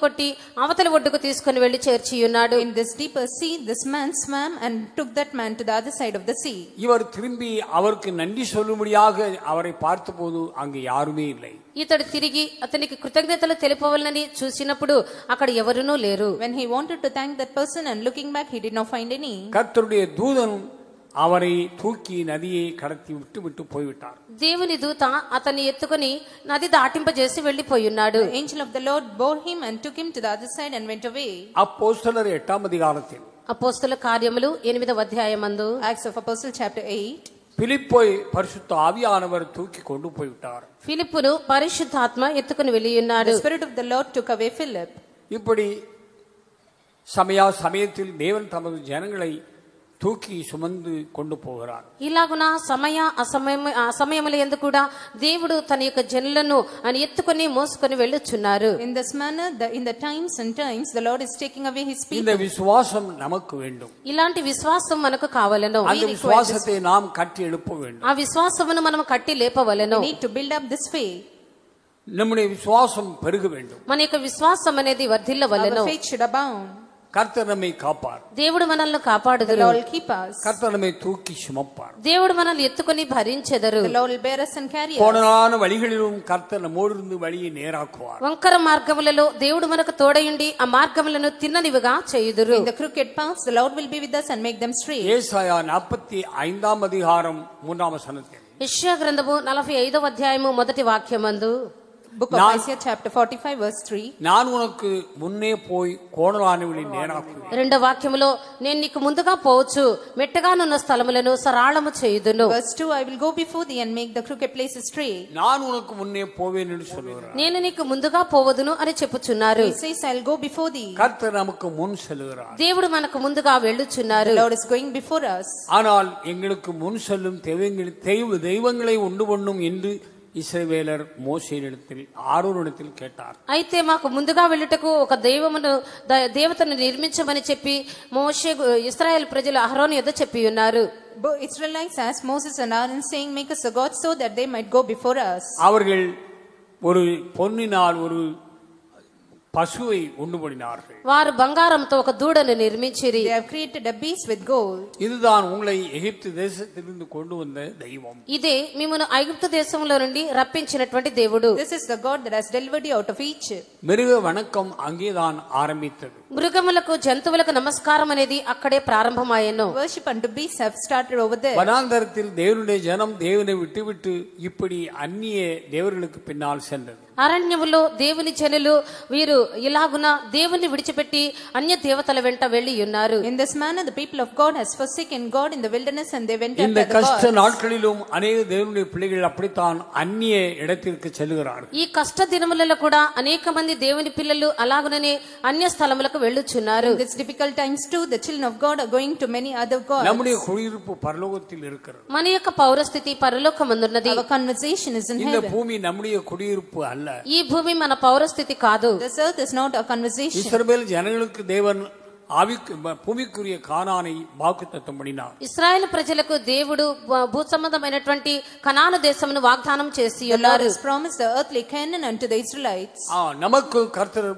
కొట్టి అవతలి ఒడ్డుకు తీసుకుని వెళ్లి చేర్చి ఉన్నాడు. In this deeper sea, this man swam and took that man to the other side of the sea. இவர் திரும்பி அவருக்கு நன்றி சொல்லும்படியாக அவரை பார்த்தபோது அங்கு யாருமே இல்லை. ఇతడు తిరిగి అతనికి కృతజ్ఞతలు తెలుపవలనని చూసినప్పుడు అక్కడ ఎవరునూ లేరు. When he wanted to thank that person and looking back, he did not find any. கர்த்தருடைய தூதன் அவரை தூக்கி நதியை கடத்தி விட்டு போய்விட்டார். దేవుని దూత అతన్ని ఎత్తుకుని నది దాటింపజేసి వెళ్లిపోయున్నాడు. The angel of the Lord bore him and took him to the other side and went away. அப்போஸ்தலர் 8వ அதிகாரத்தில் అపోస్తల కార్యములు 8వ అధ్యాయమందు Acts of Apostles chapter 8. பிலிப்போய் பரிசுத்த ஆவியானவர் தூக்கி கொண்டு போய்விட்டார். ఫిలిప్పును పరిశుద్ధాత్మ ఎత్తుకుని వెళ్లి ఉన్నాడు. The Spirit of the Lord took away Philip. இப்படி சமயத்தில் தேவன் தமது ஜனங்களை தூக்கி சுமந்து கொண்டு போகிறார். ఇలాగున అసమయముల యందు కూడా దేవుడు తన యొక్క జనులను ఆయన ఎత్తుకొని మోసుకొని వెళ్ళుచున్నారు. In this manner, in the times and times, the Lord is taking away his people. இந்த விசுவாசம் நமக்கு வேண்டும். ఇలాంటి విశ్వాసం మనకు కావాలను. அந்த விசுவாசத்தை நாம் கட்டி எழுப்ப வேண்டும். ఆ విశ్వాసమును మనం కట్టి లేపవలెను. We need to build up this faith. நம்முடைய விசுவாசம் பெருக வேண்டும். మన యొక్క విశ్వాసం అనేది వర్ధిల్లవలెను. Our faith should abound. கர்த்தர் நம்மை காப்பார். దేవుడు మనల్ని కాపాడుదురు. The Lord will keep us. கர்த்தர் நம்மை தூக்கி சுமப்பார். దేవుడు మనల్ని ఎత్తుకొని భరించెదరు. The Lord will bear us and carry us. கோணலான வழிகளிலும் கர்த்தர் நம்மோடு இருந்து வழியை நேராக்குவார். వంకర మార్గములలో దేవుడు మనకు తోడయుండి ఆ మార్గములను తిన్ననివిగా చేయుదురు. In the crooked paths, the Lord will be with us and make them straight. ஏசாயா 45వ அதிகாரம் 3వ வசனத்தில் యెషయా గ్రంథము 45వ అధ్యాయము మొదటి వాక్యమందు Book of Isaiah chapter 45 verse 3. நான் உனக்கு முன்னே போய் கோணலானவளை நேராக்குவேன். రెండవ వాక్యములో నేను నీకు ముందుగా పోవచ్చు మెట్టగానున్న స్థలములను సరళము చేయుదును. Verse 2, I will go before thee and make the crooked places straight. நான் உனக்கு முன்னே போவேன் என்று சொல்லுகிறார். నేను నీకు ముందుగా పోవదును అని చెప్పుచున్నారు. He says, I'll go before thee. கர்த்தர் நமக்கு முன் செல்கிறார். దేవుడు మనకు ముందుగా వెళ్ళుచున్నారు. The Lord is going before us. ஆனால் எங்களுக்கு முன் செல்லும் தெய்வங்களை உண்டு பண்ணும் என்று ఇశ్రాయేలర్ మోషేనిడத்தில் ఆరోనిడத்தில் కేటారు. అయితే మాకు ముందుగా వెళ్ళుటకు ఒక దేవతను నిర్మించమని చెప్పి మోషే ఇశ్రాయేల్ ప్రజలు అహరోను యొద్ద చెప్పి ఉన్నారు. Israelites asked Moses and Aaron saying, make us a god so that they might go before us. அவர்கள் ஒரு பொன்னினால் ஒரு పశువై ఉండుబడినాர்கள். వారు బంగారంతో ఒక దూడను నిర్మించిరి. They have created a beast with gold. இதுதான் உங்களை எகிப்து தேசத்திலிருந்து கொண்டு வந்த தெய்வம். ఇదే మిమ్మును ఐగుప్తు దేశంలో నుండి రప్పించినటువంటి దేవుడు. This is the God that has delivered you out of Egypt. மிருக வணக்கம் அங்கேதான் ஆரம்பித்தது. మృగములకు జంతువులకు నమస్కారం అనేది అక్కడే ప్రారంభమాయెను. Worship unto beasts have started over there. வனாந்தரத்தில் தேவனுடைய ஜனம் தேவனை விட்டுவிட்டு இப்படி அந்நிய தேவர்களுக்கு பின்னால் சென்றது. అరణ్యములో దేవుని జనులు వీరు ఇలాగున దేవుని విడిచిపెట్టి అన్య దేవతల వెంట వెళ్లి ఉన్నారు. In this manner the people of God has forsaken God in the wilderness and they went இந்த after the கஷ்ட gods. நாட்களிலும் அநேக தேவனுடைய பிள்ளைகள் அப்படித்தான் அந்நிய இடத்திற்கு செல்கிறார்கள். ఈ కష్ట దినములలో కూడా అనేక మంది దేవుని పిల్లలు అలాగుననే అన్య స్థలములకు వెళ్ళుచున్నారు. In this difficult times too the children of God are going to many other gods. நம்முடைய குடியிருப்பு பரலோகத்தில் இருக்கிறது. మన యొక్క పౌరస్థితి పరలోకమందున్నది. Our conversation is in இந்த heaven. பூமி நம்முடைய குடியிருப்பு அல்ல. ఈ భూమి మన పౌరస్థితి కాదు. This earth is not our conversation. இஸ்ரவேல் ஜனங்களுக்கு தேவன் భూమిக்குரிய కానాனை వాగ్దానం பண்ணினார். ఇశ్రాయేలు ప్రజలకు దేవుడు భూ సంబంధమైనటువంటి కనాను దేశమును వాగ్దానం చేసి The Lord ఉన్నారు. has promised the earthly Canaan unto the Israelites. நமக்கு கர்த்தர்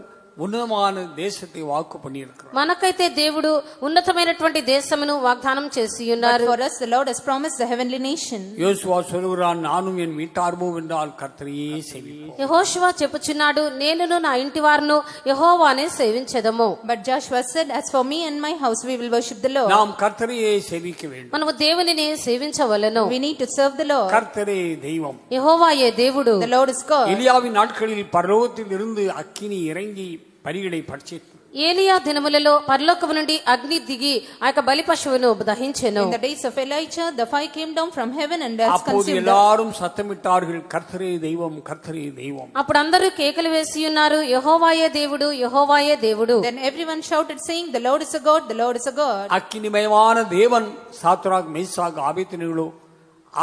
ఉన్నతమైన దేశத்தை వాక్కు பண்ணியிருக்கிறார். మనకైతే దేవుడు ఉన్నతమైనటువంటి దేశమును వాగ్దానం చేసి ఉన్నారు. But for us the Lord has promised the heavenly nation. యోసువా சொல்கிறான் நானும் என் வீட்டார்மோ என்றால் கர்த்தரையே சேவிப்போம். యెహోషువ చెప్పుచున్నాడు నేనును నా ఇంటి వారును యెహోవానే సేవించెదము. But Joshua said, as for me and my house we will worship the Lord. நாம் கர்த்தரையே சேவிக்க வேண்டும். మనము దేవునిని సేవించవలెను. We need to serve the Lord. கர்த்தரே தெய்வம். యెహోవాయే దేవుడు. The Lord is God. எலியாவின் நாட்களில் பரலோகத்தில் இருந்து அக்கினி இறங்கி பலிகளை பட்சித்து ఏలియా దినములలో పరలోకము నుండి అగ్ని దిగి ఆ యొక్క బలి పశువును దహించెను. In the days of Elijah the fire came down from heaven and has அப்போது consumed them. எல்லாரும் சத்தமிட்டார்கள் கர்த்தரே தெய்வம் கர்த்தரே தெய்வம். అప్పుడు అందరూ కేకలు వేసి ఉన్నారు యెహోవాయే దేవుడు యెహోవాయే దేవుడు. Then everyone shouted saying, the Lord is a God, the Lord is a God. அக்கினிமயமான தேவன் சாத்ராக் மேசாக் ஆபேத்நேகோ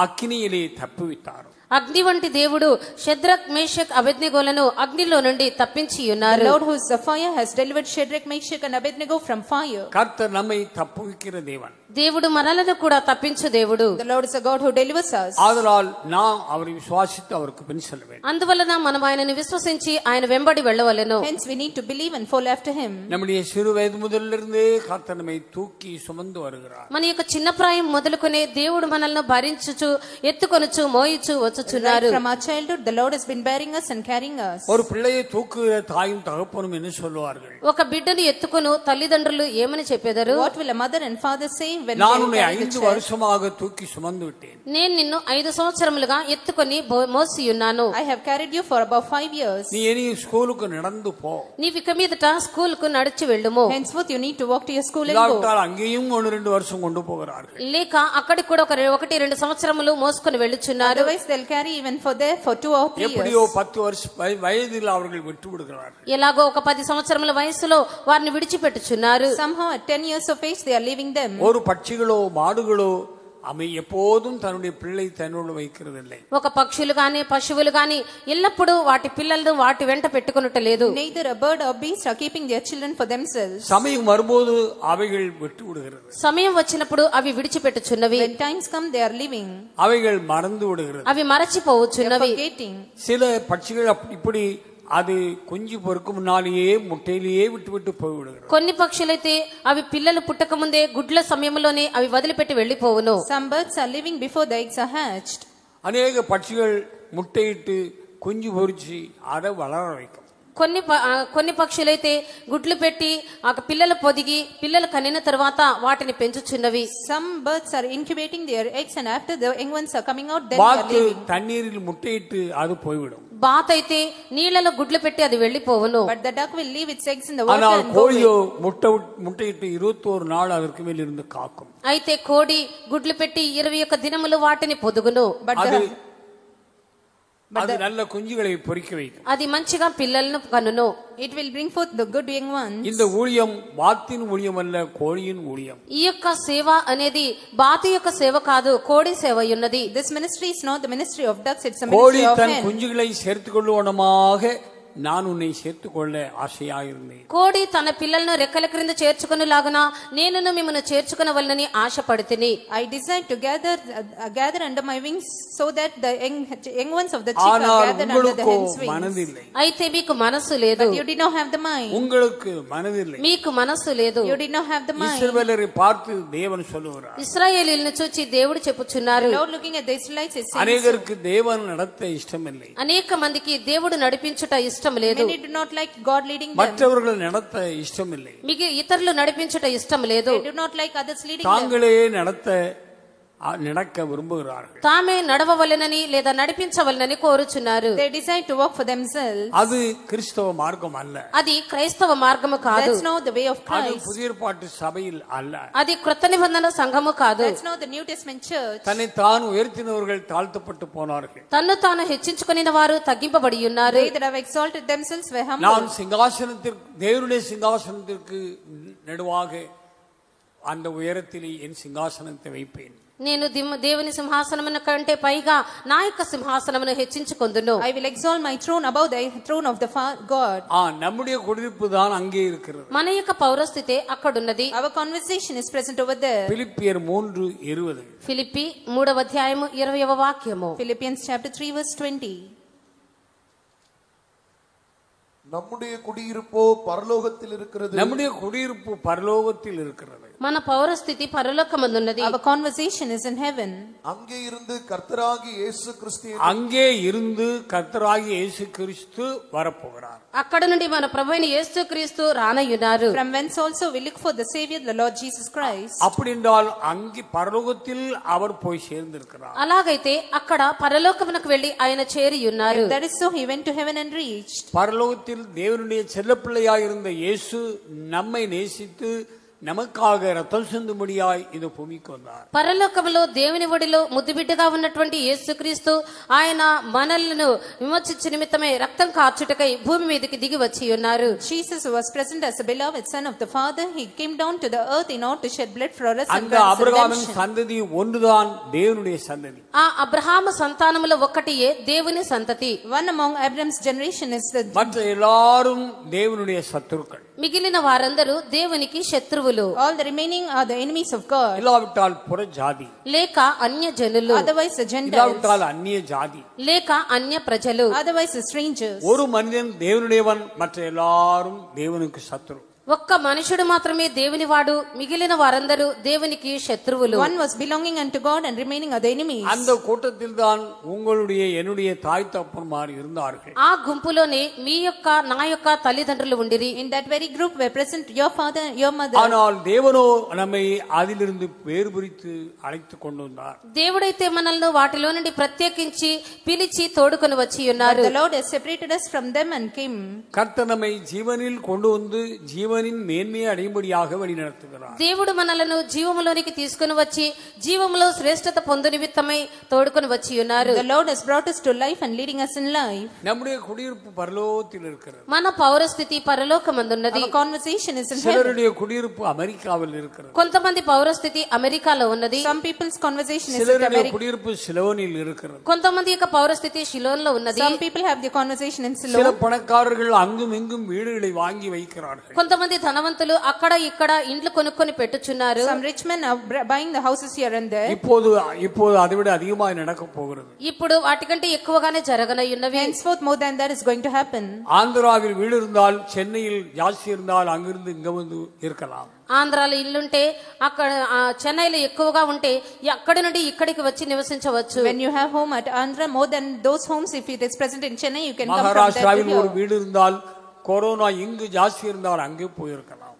அக்கினியிலே தப்புவித்தார். అగ్ని వంటి దేవుడు షద్రక్ మేషక్ అబేద్నెగోలను అగ్నిలో నుండి తప్పించి The ఉన్నారు. Lord who is the fire has delivered Shadrach, Meshach and Abednego from fire. கர்த்தர் நம்மை தப்புவிக்கிற தேவன். దేవుడు మనలను కూడా తప్పించు దేవుడు. The Lord is a God who delivers us. ஆதலால் நாம் அவரை விசுவாசித்து அவருக்கு பின் செல்ல வேண்டும். అందువలన మనం ఆయనను విశ్వసించి ఆయన వెంబడి వెళ్ళవలెను. Hence we need to believe and follow after him. நம்முடைய சிறு வயது முதலிலிருந்தே கர்த்தர் நம்மை தூக்கி சுமந்து வருகிறார். మన యొక్క చిన్న ప్రాయం మొదలుకొనే దేవుడు మనల్ని భరించుచు ఎత్తుకొనుచు మోయిచు వచ్చుచున్నారు. Right from our childhood the Lord has been bearing us and carrying us. ஒரு பிள்ளையை தூக்குகிற தாயும் தகப்பனும் என்ன சொல்வார்கள்? ఒక బిడ్డను ఎత్తుకొను తల్లిదండ్రులు ఏమని చెప్పెదరు? What will a mother and father say when நான் they உன்னை carry the 5 child? வருஷமாக தூக்கி சுமந்து விட்டேன். నేను నిన్ను 5 సంవత్సరములుగా ఎత్తుకొని మోసి ఉన్నాను. I have carried you for about 5 years. நீ இனி ஸ்கூலுக்கு நடந்து போ. నీవిక మీదట స్కూల్ కు నడిచి వెళ్ళుము. Henceforth you need to walk to your school and go. இல்லாவிட்டால் அங்கேயும் 1-2 வருஷம் கொண்டு போகிறார்கள். లేక అక్కడికి కూడా 1-2 సంవత్సరములు మోసుకొని వెళ్ళుచున్నారు. Otherwise they'll carry even for there for 2 or 3 எப்படியோ years. 10 வருஷம் வயதில் அவர்கள் விட்டு விடுகிறார்கள். ఎలాగో ఒక 10 సంవత్సరముల వయసులో వారిని విడిచిపెట్టుచున్నారు. Somehow at 10 years of age they are leaving them. ஒரு పక్షిகளோ మాడుகளோ అవి எப்போதும் தன்னுடைய பிள்ளை தன்னோடு வைக்கிறதில்லை. ఒక పక్షులు గాని పశువులు గాని ఎల్లప్పుడూ వాటి పిల్లలను వాటి వెంట పెట్టుకొనుటలేదు. Neither a bird or beast are keeping their children for themselves. சமயம் வரும்போது அவைகள் விட்டு விடுகிறது. సమయం వచ్చినప్పుడు అవి విడిచిపెట్టుచున్నవి. When times come they are leaving. அவைகள் மறந்து விடுகிறது. అవి మరచిపోవచ్చున్నవి. Forgetting. சில பட்சிகள் இப்படி அது குஞ்சு பொறுக்கும் முன்னாலேயே முட்டையிலேயே விட்டு விட்டு போய்விடுகிறது. కొన్ని పక్షులైతే అవి పిల్లలు పుట్టక ముందే గుడ్ల సమయంలోనే అవి వదిలిపెట్టి వెళ్లిపోవును. Some birds are living before the eggs are hatched. அநேக பட்சிகள் முட்டையிட்டு குஞ்சு பொறிச்சு அதை வளர வைக்கும். కొన్ని పక్షులైతే గుడ్లు పెట్టి ఆ పిల్లలు పొదిగి పిల్లలు కనిన తర్వాత వాటిని పెంచుచున్నవి. Some birds are incubating their eggs and after the young ones are coming out then they are leaving. தண்ணீரில் முட்டையிட்டு அது போய்விடும். బాత్ అయితే నీళ్లలో గుడ్లు పెట్టి అది వెళ్లిపోవును. But the duck will leave its eggs in the water ஆனால் and go away. கோழியோ முட்டையிட்டு 21 நாள் அதற்கு மேல் இருந்து காக்கும். అయితే కోడి గుడ్లు పెట్టి 21 దినములు వాటిని పొదుగును. அது நல்ல குஞ்சுகளை பொரிக்க வைக்கும். అది మంచిగా పిల్లలను కనును. It will bring forth the good young ones. இந்த ஊழியம் வாத்தின் ஊழியம் அல்ல, கோழியின் ஊழியம். ఈ యొక్క సేవ అనేది బాతు యొక్క సేవ కాదు, కోడి సేవ ఉన్నది. This ministry is not the ministry of ducks, it's a கோழி ministry of தன் hen. குஞ்சுகளை சேர்த்துக் கொள்ளுவனமாக நான் உன்னை சேர்த்துக் கொள்ள ఆశయాயிருந்தேன். కోడి తన పిల్లలను రెక్కల క్రింద చేర్చుకునేలాగున నేనును మిమ్మల్ని చేర్చుకునవలనని ఆశపడితిని. I desire to gather under my wings so that the young ones of the chick are gathered under the hen's wings. అయితే మీకు మనస్సు లేదు. But you did not have the mind. உங்களுக்கு மனதில்லை. మీకు మనస్సు లేదు. You did not have the mind. இஸ்ரவேலரை பார்த்து தேவன் சொல்லுகிறார். ఇశ్రాయేలీయులను చూచి దేవుడు చెప్పుచున్నారు. The Lord looking at the Israelites is saying, అనేకருக்கு தேவன் நடத்த ఇష్టமில்லை. అనేక మందికి దేవుడు నడిపించుట ఇష్టం లేదు. many do not like God leading them. மற்றவர்கள் நடத்த ఇష్టமில்லை. మీకు ఇతరులు నడిపించుట ఇష్టం లేదు. They do not like others leading them. தாங்களே நடக்க விரும்புகிறார்கள். తామే నడవవలెనని లేదా నడిపించవలెనని కోరుచున్నారు. They desire to walk for themselves. அது கிறிஸ்தவ மார்க்கம் அல்ல. అది క్రైస్తవ మార్గము కాదు. That's not the way of அது Christ. புதிய ஏற்பாட்டு சபையில் அல்ல. అది క్రొత్త నిబంధన సంఘము కాదు. That's not the New Testament church. தன்னை தான் உயர்த்தினவர்கள் தாழ்த்தப்பட்டு போனார்கள். తన్ను తాను హెచ్చించుకుని వారు తగ్గింపబడి ఉన్నారు. They that have exalted themselves were humble. நான் தேவனுடைய சிங்காசனத்திற்கு நடுவாக அந்த உயரத்திலே என் சிங்காசனத்தை வைப்பேன். నేను దేవుని సింహాసనమున కంటే పైగా నా యొక్క సింహాసనమును హెచ్చించుకొందును. I will exalt my throne above the throne of the God. நம்முடைய குடியிருப்பு தான் அங்கே இருக்கிறது. మన యొక్క పౌరస్థితి అక్కడున్నది. Our conversation is present over there. பிலிப்பியர் 3:20. ఫిలిప్పి 3వ అధ్యాయము 20వ వాక్యము. Philippians chapter 3 verse 20. நம்முடைய குடியிருப்போ பரலோகத்தில் இருக்கிறது. நம்முடைய குடியிருப்பு பரலோகத்தில் இருக்கிறது. మన పౌరస్థితి పరలోకమందున్నది. Our conversation is in heaven. அங்கே இருந்து கர்த்தராகிய இயேசு கிறிஸ்து வரப்போகிறார். అక్కడ నుండి మన ప్రభువైన యేసుక్రీస్తు రానయ్యున్నారు. From whence also we look for the Savior, the Lord Jesus Christ. அப்படி என்றால் அங்கே பரலோகத்தில் அவர் போய் சேர்ந்திருக்கிறார். అలాగైతే అక్కడ పరలోకమునకు వెళ్లి ఆయన చేరి ఉన్నారు. That is so, he went to heaven and reached. பரலோகத்தில் தேவனுடைய செல்லப்பிள்ளையாய் இருந்த இயேசு நம்மை நேசித்து நமக்காக ரத்தம் சிந்தும்படியாய் இந்த பூமிக்கு வந்தார். పరలోకములో దేవుని ఒడిలో ముద్దుబిడ్డగా ఉన్నటువంటి యేసుక్రీస్తు ఆయన మనలను విమోచించు నిమిత్తమై రక్తం కార్చుటకై భూమి మీదకి దిగి వచ్చి ఉన్నారు. Jesus was present as a beloved son of the Father. He came down to the earth in order to shed blood for us. அந்த ஆபிரகாமின் சந்ததி ஒன்றுதான் தேவனுடைய சந்ததி. ఆ అబ్రహాము సంతానములో ఒక్కటియే దేవుని సంతతి. One among Abraham's generation is the மற்ற எல்லாரும் தேவனுடைய சத்துருக்கள். మిగిలిన వారందరూ దేవునికి శత్రువులు. all the remaining are the enemies of God. இல்லாவிட்டால் புற ஜாதி, లేక అన్య జనులు, otherwise the Gentiles, இல்லாவிட்டால் அந்நிய ஜாதி, లేక అన్య ప్రజలు, otherwise the strangers. ஒரு மனிதன் தேவனுடையவன், மற்ற எல்லாரும் தேவனுக்கு சத்துரு. ఒక్క మనుషుడు మాత్రమే దేవుని వాడు, మిగిలిన వారందరూ దేవునికి శత్రువులు. One was belonging unto God and remaining are the enemies. அந்த கூட்டத்தில் தான் உங்களுடைய என்னுடைய தாய் தகப்பன்மார் இருந்தார்கள். ఆ గుంపులోనే మీ యొక్క నా యొక్క తల్లిదండ్రులు ఉండిరి. In that very group were present your father, your mother. ஆனால் தேவனோ நம்மை அதிலிருந்து வேறுபிரித்து அழைத்து கொண்டு வந்தார். దేవుడైతే మనల్ని వాటిలో నుండి ప్రత్యేకించి పిలిచి తోడుకొని వచ్చి ఉన్నారు. The Lord has separated us from them and came. கர்த்தர் நம்மை ஜீவனில் கொண்டு வந்து ஜீவனின் மேன்மையை அடையும்படியாக வழி நடத்துகிறார். దేవుడు మనలను జీవములోనికి తీసుకుని వచ్చి జీవములో శ్రేష్టత పొందు నిమిత్తమై తోడుకొని వచ్చి ఉన్నారు. The Lord has brought us to life and leading us in life. நம்முடைய குடியிருப்பு பரலோகத்தில் இருக்கிறது. మన పౌరస్థితి పరలోకమందున్నది. Our conversation is in heaven. சிலருடைய குடியிருப்பு அமெரிக்காவில் இருக்கிறது. కొంతమంది పౌరస్థితి అమెరికాలో ఉన్నది. Some people's conversation is in சிலருடைய America. குடியிருப்பு சிலோனில் இருக்கிறது. కొంతమంది యొక్క పౌరస్థితి షిలోన్లో ఉన్నది. Some people have their conversation in சில Siloam. பணக்காரர்கள் அங்கும் இங்கும் வீடுகளை வாங்கி வைக்கிறார்கள். కొంతమంది ధనవంతులు అక్కడ ఇక్కడ ఇండ్లు కొనుక్కొని పెట్టుచున్నారు. Some rich men are buying the houses here and there. இப்போது அதை விட அதிகமாக நடக்க போகிறது. ఇప్పుడు వాటికంటే ఎక్కువగానే జరగనయ్యున్నవి. Henceforth more than that is going to happen. ஆந்திராவில் வீடு இருந்தால் சென்னையில் ஜாஸ்தி இருந்தால் அங்கிருந்து இங்க வந்து இருக்கலாம். ఆంధ్రాలో ఇల్లుంటే అక్కడ చెన్నైలో ఎక్కువగా ఉంటే అక్కడి నుండి ఇక్కడికి వచ్చి నివసించవచ్చు. When you have home at Andhra, more than those homes, if it is present in Chennai, you can come from there to மகாராஷ்டிராவில் ஒரு here. வீடு இருந்தால் கொரோனா இங்கு ஜாஸ்தி இருந்தால் அங்கே போயிருக்கலாம்.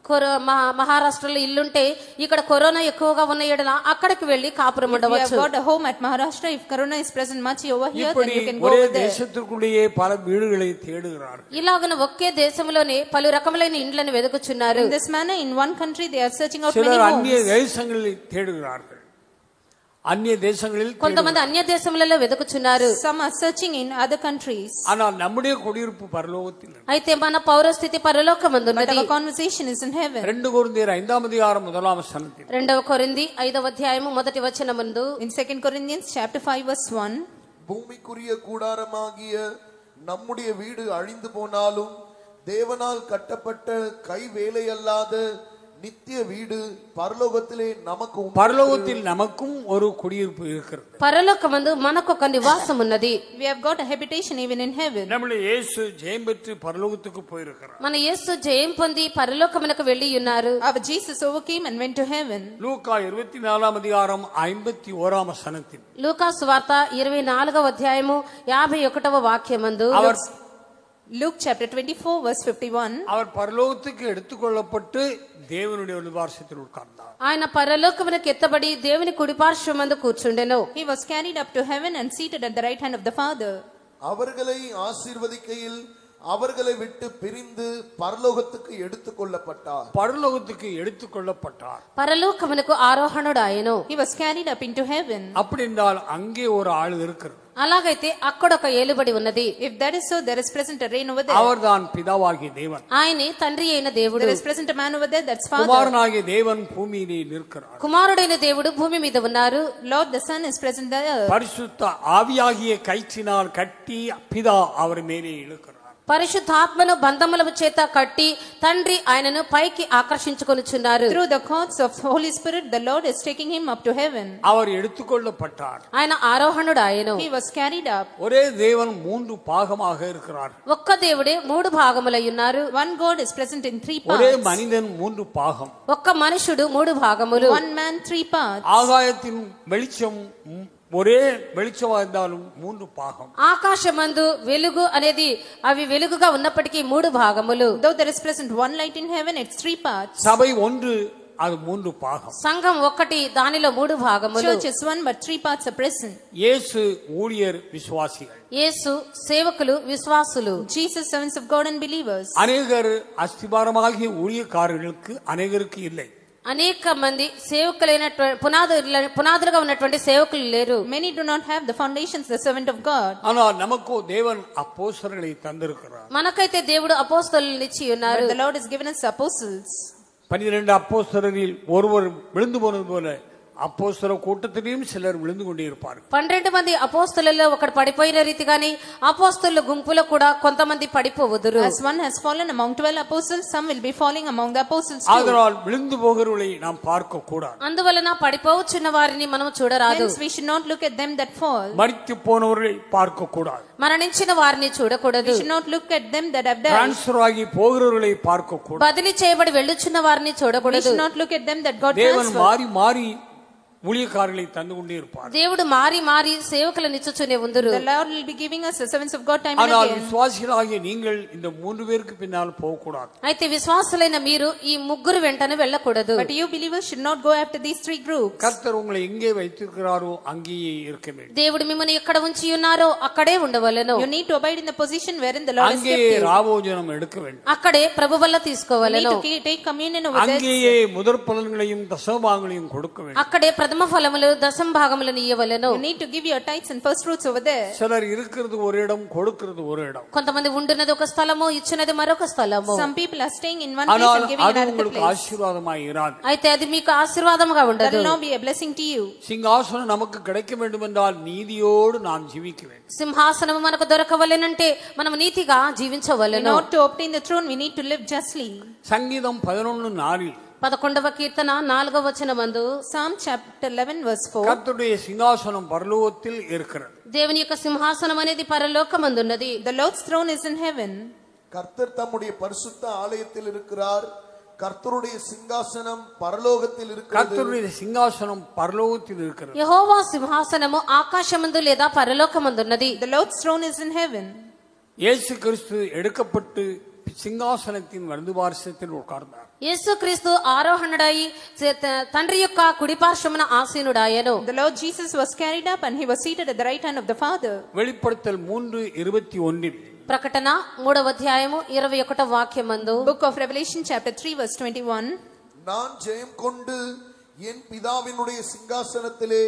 మహారాష్ట్రలో ఇల్లుంటే ఇక్కడ కరోనా ఎక్కువగా ఉన్న ఎడల అక్కడికి వెళ్లి కాపురం ఉండవచ్చు. If you have got a home at Maharashtra, if corona is present much over here, then you can go ஒரே over there. தேசத்திற்குள்ளேயே பல வீடுகளை தேடுகிறார்கள். ఇలాగన ఒకే దేశంలోనే పలు రకములైన ఇండ్లను వెతుకుచున్నారు. In this manner, in one country, they are searching out many சிலர் homes. அந்நிய தேசங்களில் தேடுகிறார்கள். அந்நிய தேசங்களில் కొంతమంది అన్య దేశములలో వెతుకుచున్నారు. Some are searching in other countries. ஆனால் நம்முடைய குடியிருப்பு பரலோகத்தில். అయితే మన పౌరస్థితి పరలోకమందున్నది. But our conversation is in heaven. 2 కొరింథీయుల 5వ అధ్యాయం 1వ వచనం. 2 కొరింథీ 5వ అధ్యాయము 1వ వచనమందు In 2 Corinthians chapter 5 verse 1, பூமிக்குரிய கூடாரமாகிய நம்முடைய வீடு அழிந்து போனாலும் தேவனால் கட்டப்பட்ட கை வேலையல்லாத நித்திய வீடு பரலோகத்திலே நமக்கு உண்டு. பரலோகத்தில் நமக்கும் ஒரு குடியிருப்பு இருக்கிறது. పరలోకమందు మనకొక నివాసం ఉన్నది. we have got a habitation even in heaven. நம்முடைய இயேசு ஜெயம் பெற்று பரலோகத்துக்கு போயிருக்கிறார். మన యేసు జయం పొంది పరలోకమునకు వెళ్ళి ఉన్నారు. Our Jesus overcame and went to heaven. லூக்கா 24వ అధ్యాయం 51వ వచనం. లూకా సువార్త 24వ అధ్యాయము 51వ వాక్యమందు Luke chapter 24 verse 51, அவர் பரலோகத்துக்கு எடுத்துக்கொள்ளப்பட்டு தேவனுடைய வலதுபார்சத்தில் உட்கார்ந்தார். ఆయన పరలోకమునకు ఎత్తబడి దేవుని కుడిపార్శ్వమందు కూర్చుండెను. he was carried up to heaven and seated at the right hand of the Father. அவர்களை ஆசீர்வதிக்கையில் அவர்களை விட்டு பிரிந்து பரலோகத்துக்கு எடுத்துக்கொள்ளப்பட்டார். பரலோகத்துக்கு எடுத்துக்கொள்ளப்பட்டார். పరలోకమునకు ఆరోహణుడాయెను. he was carried up into heaven. அப்படி என்றால் அங்கே ஒரு ஆள் இருக்கிறார். అలాగైతే అక్కడ ఒక ఏలుబడి ఉన్నది. if that is so, there is present a reign over there. அவர்தான் பிதாவாகிய தேவன். ఆయనే తండ్రి అయిన దేవుడు. there is present a man over there, that's Father. குமாரனாகிய தேவன் பூமியிலே நிற்கிறார். కుమారుడైన దేవుడు భూమి మీద ఉన్నారు. Lord the Son is present there. பரிசுத்த ஆவியாகிய கயிற்றினால் கட்டி பிதா அவர் மேலே இழுக்கிறார். పరిశుద్ధాత్మను బంధముల చేత కట్టి తండ్రి ఆయనను పైకి ఆకర్షించుకొనుచున్నారు. through the cords of Holy Spirit, the Lord is taking him up to heaven. அவர் எடுத்துக்கொள்ளப்பட்டார். ఆయన ఆరోహణుడాయెను. he was carried up. ஒரே தேவன் 3 பாகமாக இருக்கிறார். ఒక్క దేవుడే 3 భాగములై ఉన్నారు. one God is present in 3 ஒரே parts. மனிதன் 3 பாகம். ఒక్క మనుషుడు 3 భాగములు. one man 3 parts. ஆகாயத்தின் வெளிச்சம் ஒரே வெளிச்சமா இருந்தாலும் 3 பாகம். ఆకాశమందు వెలుగు అనేది అవి వెలుగుగా ఉన్నప్పటికీ 3 భాగములు. though there is present one light in heaven, it's 3 parts. சபை ஒன்று, அது 3 பாகம். సంఘం ఒక్కటి, దానిలో 3 భాగములు. church is one, but 3 parts are present. இயேசு ஊழியர் விசுவாசிகள். యేసు సేవకులు విశ్వాసులు. Jesus servants of God and believers. அநேகர் அஸ்திபாரமாகிய ஊழியக்காரர்களுக்கு அநேகருக்கு இல்லை. అనేక మంది సేవకులైనటువంటి పునాదులుగా ఉన్నటువంటి సేవకులు లేరు. many do not have the foundations, the servant of God. ஆனால் நமக்கோ தேவன் அப்போஸ்தலர்களை தந்திருக்கிறார். మనకైతే దేవుడు అపోస్తలులను ఇచ్చి ఉన్నారు. but the Lord has given us apostles. 12 அப்போஸ்தலரில் ஒருவர் விழுந்து போனது போல அப்போஸ்தல கூட்டத்திலும் சிலர் விழுந்து கொண்டே இருப்பார்கள். 12 మంది అపోస్తలుల్లో ఒకడు పడిపోయిన రీతిగాని అపోస్తలుల గుంపులో కూడా కొంతమంది పడిపోవుదురు. as one has fallen among 12 apostles, some will be falling among the apostles too. ஆதலால் விழுந்து போகிறவர்களை நாம் பார்க்க கூடாது. అందువలన పడిపోవచ్చున్న వారిని మనం చూడరాదు. hence we should not look at them that fall. மரித்து போனவர்களை பார்க்க கூடாது. మరణించిన వారిని చూడకూడదు. we should not look at them that have died. Transfer ఆగి పోகிறவர்களை பார்க்க கூடாது. బదిలీ చేయబడి వెళ్ళుచున్న వారిని we చూడకూడదు. should not look at them that got தேவன் transferred. மாறி மாறி ஊழியக்காரர்களை தந்து கொண்டே இருப்பார். దేవుడు మారి మారి సేవకులను ఇచ్చుచునే ఉందురు. the Lord will be giving us the servants of God time and ஆனால் again. விசுவாசிகளாகிய நீங்கள் இந்த 3 பேருக்கு பின்னால் போகக்கூடாது. అయితే విశ్వాసులైన మీరు ఈ ముగ్గురు వెంటనే వెళ్ళకూడదు. but you believers should not go after these 3 groups. கர்த்தர் உங்களை எங்கே வைத்திருக்கிறாரோ அங்கேயே இருக்க வேண்டும். దేవుడు మిమ్మల్ని ఎక్కడ ఉంచి ఉన్నారో అక్కడే ఉండవలెను. you need to abide in the position wherein the Lord has அங்கேயே kept you. ராபோஜனம் எடுக்க வேண்டும். అక్కడే ప్రభు వల్ల you తీసుకోవలెను. need to take communion over there. அங்கேயே முதற் பலன்களையும் தசமபாகங்களையும் கொடுக்க வேண்டும். అక్కడే ప్రథమ ఫలములు దశమ భాగములను ఇయ్యవలెను. you need to give your tithes and first fruits over there. சிலர் இருக்கிறது ஒரு இடம், கொடுக்கிறது ஒரு இடம். కొంతమంది ఉండున్నది ఒక స్థలము, ఇచ్చినది మరొక స్థలము. some people are staying in one place ஆனால் and giving அது another உங்களுக்கு place. ஆசீர்வாதமாய் இராது. అయితే అది మీకు ఆశీర్వాదముగా that ఉండదు. will not be a blessing to you. சிங்காசனம் நமக்கு கிடைக்க வேண்டும் என்றால் நீதியோடு நாம் ஜீவிக்க வேண்டும். సింహాసనము మనకు దొరకవలెనంటే మనం నీతిగా in జీవించవలెను. order to obtain the throne, we need to live justly. சங்கீதம் 11:4 11వ కీర్తన 4వ వచనమందు Psalm chapter 11 verse 4. கர்த்தருடைய சிங்காசனம் பரலோகத்தில் இருக்கிறது. దేవుని యొక్క సింహాసనం అనేది పరలోకమందున్నది. the Lord's throne is in heaven. கர்த்தர் தம்முடைய பரிசுத்த ஆலயத்தில் இருக்கிறார். கர்த்தருடைய சிங்காசனம் பரலோகத்தில் இருக்கிறது. கர்த்தருடைய சிங்காசனம் பரலோகத்தில் இருக்கிறது. యెహోవా సింహాసనము ఆకాశమందు లేదా పరలోకమందున్నది. the Lord's throne is in heaven. இயேசு கிறிஸ்து எடுக்கப்பட்டு சிங்காசனத்தின் வலது பார்சத்தில் உட்கார்ந்தார். యేసుక్రీస్తు ఆరోహణుడై తండ్రి యొక్క కుడిపార్శ్వమున ఆసీనుడాయెను. The Lord Jesus was carried up and he was seated at the right hand of the Father. வெளிப்படுத்தல் 3:21 ప్రకటన 3వ అధ్యాయము 21వ వాక్యమందు, Book of Revelation chapter 3 verse 21. நான் ஜெயம் கொண்டு என் பிதாவினுடைய சிங்காசனத்திலே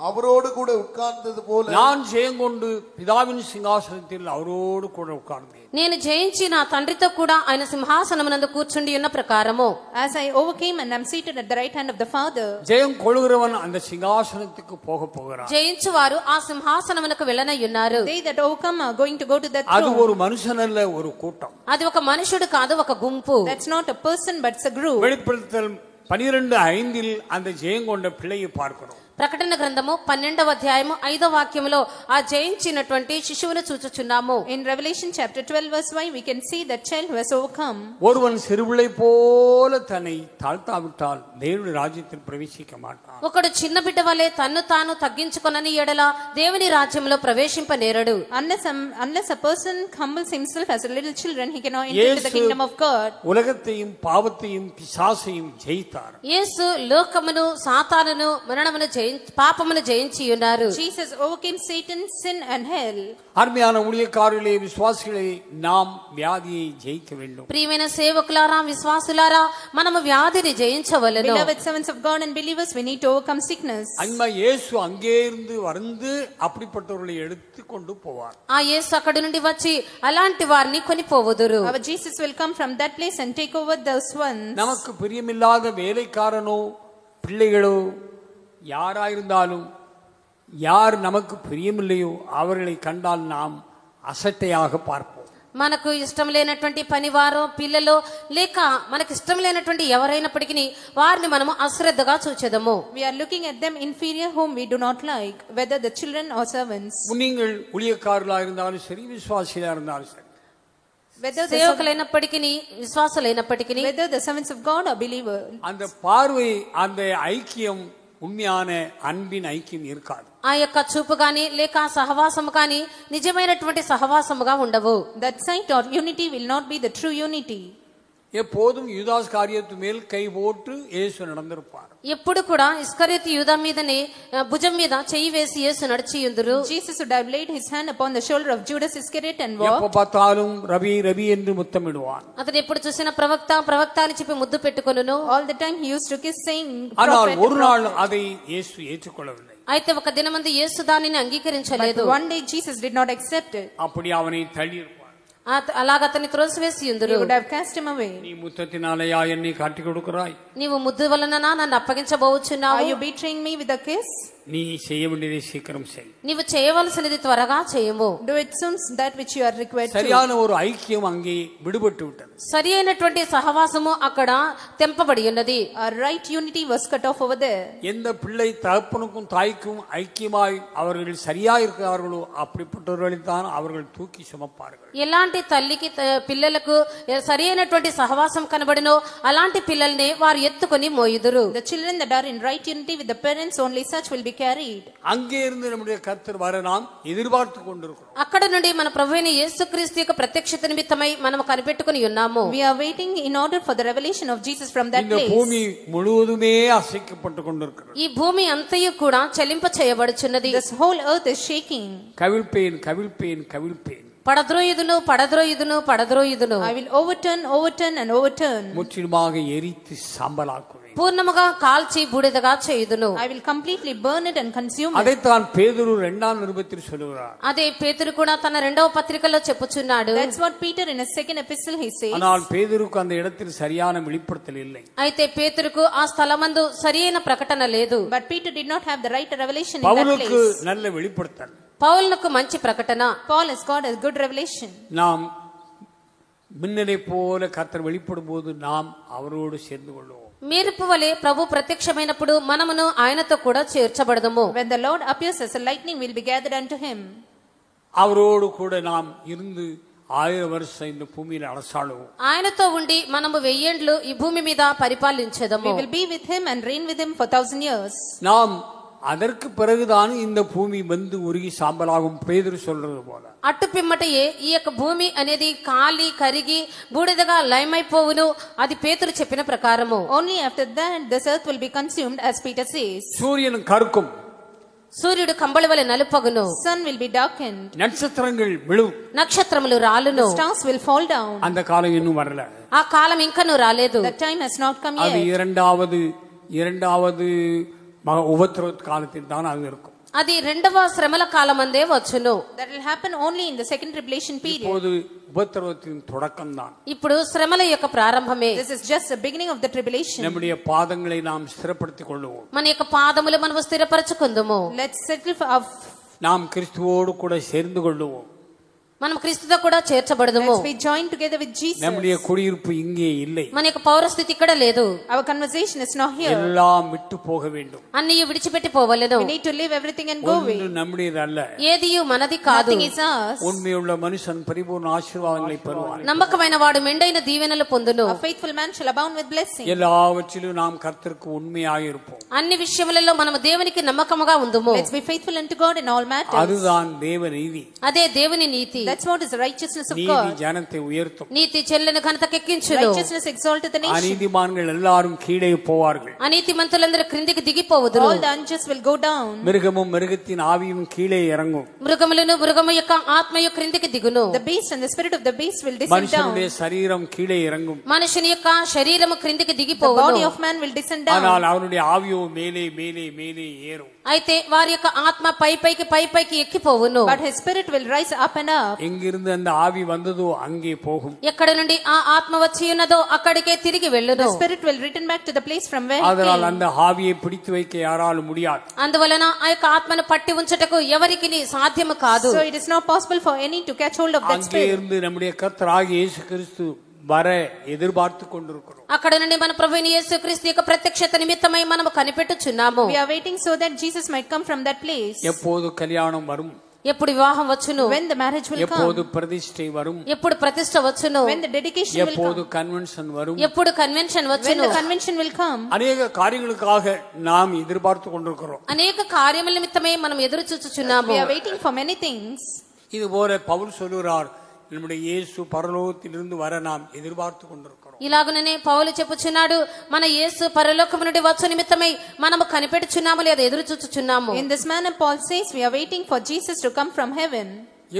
அவரோடு கூட உட்கார்ந்தது போல நான் ஜெயம் கொண்டு பிதாவின் சிங்காசனத்தில் அவரோடு கூட உட்கார்ந்தேன். నేను జయించి నా తండ్రితో కూడా ఆయన సింహాసనమునందు కూర్చుండి ఉన్న ప్రకారము, As I overcame and am seated at the right hand of the Father. ஜெயம் கொள்கிறவன் அந்த சிங்காசனத்துக்கு போகிறான். జయించువారు ఆ సింహాసనమునకు వెళ్ళనయ్యున్నారు. They that overcome are going to go to that அது throne. ஒரு மனுஷனல்ல, ஒரு கூட்டம். అది ఒక మనుషుడు కాదు, ఒక గుంపు. That's not a person but it's a group. வெளிப்படுத்தல் 12:5 அந்த ஜெயம் கொண்ட பிள்ளையை பார்க்கிறோம். ప్రకటన గ్రంథము 12వ అధ్యాయము 5వ వాక్యములో ఆ జయించినటువంటి శిశువును చూచుచున్నాము. In Revelation chapter 12 verse 5 we can see that child who has overcome. ஒருவன் சிறுபிள்ளை போல தன்னை தாழ்த்தாவிட்டால் தேவனுடைய ராஜ்யத்தில் பிரவேசிக்க மாட்டான். ఒకడు చిన్న బిడ్డ వలె తన్ను తాను తగ్గించుకొనని ఎడల దేవుని రాజ్యంలో ప్రవేశింపనేరడు. Unless a person humbles himself as a little children, he cannot enter into the kingdom of God. உலகத்தையும் பாவத்தையும் பிசாசையும் ஜெயித்தார். యేసు లోకమును సాతానును మరణమును పాపమును జయించి ఉన్నారు. Jesus overcame Satan, sin and hell. அருமையான ஊழியக்காரர்களே, விசுவாசிகளே, நாம் வியாதியை ஜெயிக்க வேண்டும். ప్రియమైన సేవకులారా, విశ్వాసులారా, మనము వ్యాధిని జయించవలెను. Beloved servants of God and believers, we need to overcome sickness. அன்மா இயேசு அங்கே இருந்து வந்து அப்படிப்பட்டவர்களை எடுத்து கொண்டு போவார். ఆ యేసు అక్కడి నుండి వచ్చి అలాంటి వారిని కొనిపోవుదురు. Our Jesus will come from that place and take over those ones. நமக்கு பிரியமில்லாத வேலைக்காரனோ பிள்ளைகளோ யாராயிருந்தாலும், யார் நமக்கு பிரியமில்லையோ அவர்களை கண்டால் நாம் அசட்டையாக பார்ப்போம். మనకు ఇష్టం లేనటువంటి పనివారో పిల్లలో లేక మనకు ఇష్టం లేనటువంటి ఎవరైనప్పటికీ వారిని మనము అశ్రద్ధగా చూచెదము. We are looking at them inferior whom we do not like, whether the children or servants. நீங்கள் ஊழியக்காரர்களாக இருந்தாலும் சரி, விசுவாசிகளாக இருந்தாலும் சரி, సేవకులైనప్పటికీ విశ్వాసులైనప్పటికీ, whether the servants of God or believers, அந்த பார்வை, அந்த ஐக்கியம், உண்மையான அன்பின் ஐக்கியம் இருக்காது. ఆ యొక్క చూపు గాని లేక సహవాసము గాని నిజమైనటువంటి సహవాసముగా ఉండవు. That sight or unity will not be the true unity. எப்போதும் யூதாஸ் காரியத்து மேல் கை போட்டு இயேசு நடந்திருப்பார். ఎప్పుడు కూడా ఇస్కరియోతు యూదా మీదనే భుజం మీద చెయ్యి వేసి యేసు నడిచియుందురు. Jesus would have laid his hand upon the shoulder of Judas Iscariot and walked. எப்ப பார்த்தாலும் ரவி ரவி என்று முத்தமிடுவான். అతను ఎప్పుడు చూసిన ప్రవక్త ప్రవక్త అని చెప్పి ముద్దు పెట్టుకొనును. All the time he used to kiss saying ஆனால் prophet. ஒரு நாள் அதை இயேசு ஏற்றுக்கொள்ளவில்லை. అయితే ఒక దినమందు యేసు దానిని అంగీకరించలేదు. But one day Jesus did not accept it. அப்படி அவனை தள்ளியிருப்பார். అలాగ అతన్ని త్రోసివేసి He ఉందురు. would have cast him away. நீ முத்தத்தினாலயா என்னை காட்டிக் கொடுக்கிறாய்? నీవు ముద్దు వలన నన్ను అప్పగించబోచున్నావు. Are you betraying me with a kiss? நீ செய்ய வேண்டியதை சீக்கிரம் செய். నీవు చేయవలసినది త్వరగా చేయము. Do it soon, that which you are required to. சரியான ஒரு ஐக்கியம் அங்கே விடுபட்டு விட்டது. సరి అయినటువంటి సహవాసము అక్కడ తెంపబడి ఉన్నది. A right unity was cut off over there. எந்த பிள்ளை தகப்பனுக்கும் தாய்க்கும் ஐக்கியமாய் அவர்கள் சரியா இருக்கிறார்களோ அப்படிப்பட்டவர்களை தான் அவர்கள் தூக்கி சுமப்பார்கள். ఎలాంటి తల్లికి పిల్లలకు సరి అయినటువంటి సహవాసం కనబడినో అలాంటి పిల్లల్ని వారు ఎత్తుకొని మోయుదురు. The children that are in right unity with the parents, only such will be carried. அங்கே இருந்து நம்முடைய கர்த்தர் வர நாம் எதிர்பார்த்து கொண்டிருக்கிறோம். అక్కడ నుండి మన ప్రభువైన యేసుక్రీస్తు యొక్క ప్రత్యక్షత నిమిత్తమై మనం కనిపెట్టుకుని ఉన్నాము. We are waiting in order for the revelation of Jesus from that இந்த place. பூமி முழுவதுமே அசைக்கப்பட்டு கொண்டிருக்கிறது. ఈ భూమి అంతయు కూడా చెలింప చేయబడుచున్నది. This whole earth is shaking. கவிழ்ப்பேன் கவிழ்ப்பேன் கவிழ்ப்பேன். పడద్రోయుదును పడద్రోయుదును పడద్రోయుదును. I will overturn and overturn. முற்றிலுமாக எரித்து சாம்பலாக்குவேன். పూర్ణముగా కాల్చి బూడిదగా చేయుదును. I will completely burn it and consume it. அதைத்தான் பேதுரு 2ஆம் நிருபத்தில் சொல்லுகிறார். అదే పేతురు కూడా తన 2వ పత్రికలో చెప్పుచున్నాడు. That's what Peter in his second epistle he says. ஆனால் பேதுருக்கு அந்த இடத்தில் சரியான வெளிப்படுத்தல் இல்லை. అయితే పేతురుకు ఆ స్థలమందు సరియైన ప్రకటన లేదు. But Peter did not have the right revelation in that பவுலுக்கு place. நல்ல வெளிப்படுத்தல். పౌలునకు మంచి ప్రకటన. Paul has got a good revelation. நாம் மின்னலை போல கர்த்தர் வெளிப்படும் போது நாம் அவரோடு சேர்ந்து கொள்வோம். మెరుపు వలె ప్రభు ప్రత్యక్షమైనప్పుడు మనమును ఆయనతో కూడా చేర్చబడదము. When the Lord appears as a lightning, we will be gathered unto him. அவரோடு கூட நாம் இருந்து 1000 வருஷம் இந்த பூமியில அரசாளுவோம். ఆయనతో ఉండి మనము 1000 ఏండ్లు ఈ భూమి మీద పరిపాలించెదము. We will be with him and reign with him for 1000 years. நாம் அதற்கு பிறகுதான் இந்த பூமி வந்து உருகி சாம்பலாகும் பேதுரு சொல்றது போல. అటు పిమ్మటయే ఈ యొక్క భూమి అనేది కాలి కరిగి బూడిదగా లయమైపోవును. అది పేతురు చెప్పిన ప్రకారము. Only after that this earth will be consumed, as Peter says. சூரியன் கருக்கும், సూర్యుడు కంబళి వలె నలుపగును, Sun will be darkened, நட்சத்திரங்கள் விழும், నక్షత్రములు రాలును. stars will fall down. அந்த காலம் இன்னும் வரல. ఆ కాలం ఇంకనూ రాలేదు. That time has not come அது yet. இரண்டாவது உபத்திரவ காலத்தில் தான் அது இருக்கும். అది రెండవ శ్రమల కాలమందే వచ్చును. That will happen only in the second tribulation period. இப்போது உபத்திரவத்தின் தொடக்கம் தான். ఇప్పుడు శ్రమల యొక్క ప్రారంభమే. This is just the beginning of the tribulation. நம்முடைய பாதங்களை நாம் ஸ்திரப்படுத்திக் கொள்வோம். మన యొక్క పాదములు మనము స్థిరపరచుకుందుము. Let's settle for நாம் கிறிஸ்துவோடு கூட சேர்ந்து கொள்வோம். మనం క్రీస్తుతో కూడా చేర్చబడదుము. let's be joined together with Jesus. நம்முடைய குடியிருப்பு இங்கே இல்லை. మన యొక్క పౌరస్థితి ఇక్కడ లేదు. Our conversation is not here. எல்லாம் விட்டு போக வேண்டும். అన్ని విడిచిపెట్టి పోవలెను. We need to leave everything and go away. ஒன்று நம்முடையது அல்ல. ఏదియు మనది కాదు. Nothing is ours. உண்மையுள்ள மனுஷன் பரிபூர்ண ஆசீர்வாதங்களை பெறுவான். నమ్మకమైన వాడు మెండైన దీవెనలు పొందును. A faithful man shall abound with blessing. எல்லாவற்றிலும் நாம் கர்த்தருக்கு உண்மையாக இருப்போம். అన్ని విషయములలో మనము దేవునికి నమ్మకముగా ఉందుము. Let's be faithful unto God in all matters. அதுதான் தேவ நீதி. అదే దేవుని నీతి. That's what is the righteousness of நீதி God. ஜனத்தை உயர்த்தும். నీతి చెల్లెను ఘనతకెక్కించును. Righteousness exalted the nation. அநீதிமான்கள் எல்லாரும் கீழே போவார்கள். అనీతిమంతులందరూ క్రిందికి దిగిపోవుదురు. All the unjust will go down. மிருகமும் மிருகத்தின் ஆவியும் கீழே இறங்கும். మృగములను మృగము యొక్క ఆత్మయు క్రిందికి దిగును. The beast and the spirit of the beast will descend down. மனுஷனுடைய சரீரம் கீழே இறங்கும். మనుషుని యొక్క శరీరము క్రిందికి The దిగిపోవును. body of man will descend down. ஆனால் அவனுடைய ஆவியோ மேலே மேலே மேலே ஏறும். అయితే వారి యొక్క ఆత్మ పైపైకి ఎక్కిపోవును. But his spirit will rise up and up. எங்கிருந்து அந்த ஆவி வந்ததோ அங்கே போகும். ఎక్కడ నుండి ఆ ఆత్మ వచ్చి ఉన్నదో అక్కడికే తిరిగి వెళ్ళును. The spirit will return back to the place from where he அதனால் came. அந்த ஆவியை பிடித்து வைக்க யாராலும் முடியாது. అందువలన ఆ యొక్క ఆత్మను పట్టి ఉంచుటకు ఎవరికి సాధ్యము కాదు. So it is not possible for any to catch hold of that அங்கே spirit. இருந்து நம்முடைய கர்த்தராகிய இயேசு கிறிஸ்து வர எதிர்பார்த்து கொண்டிருக்கிறோம். అక్కడ నుండి మన ప్రభువైన యేసుక్రీస్తు యొక్క ప్రత్యక్షత నిమిత్తమై మనము కనిపెట్టుచున్నాము. We are waiting so that Jesus might come from that place. எப்போது கல்யாணம் வரும், ఎప్పుడు వివాహం వచ్చును, When the marriage will எப்போது come. பிரதிஷ்டை வரும், ఎప్పుడు ప్రతిష్ఠ వచ్చును, When the dedication will எப்போது come. கன்வென்ஷன் வரும், ఎప్పుడు కన్వెన్షన్ When వచ్చును. the convention will come. அநேக காரியங்களுக்காக நாம் எதிர்பார்த்து கொண்டிருக்கிறோம். అనేక కార్యముల నిమిత్తమై మనం ఎదురు చూచుచున్నాము. We are waiting for many things. இது போல பவுல் சொல்லுகிறார், நம்முடைய இயேசு பரலோகத்திலிருந்து வர நாம் எதிர்பார்த்து கொண்டிருக்கிறோம். ఇలాగుననే పౌలు చెప్పుచున్నాడు, మన యేసు పరలోకము నుండి వచ్చు నిమిత్తమై మనము కనిపెట్టుచున్నాము లేదా ఎదురు చూచుచున్నాము. In this manner Paul says we are waiting for Jesus to come from heaven.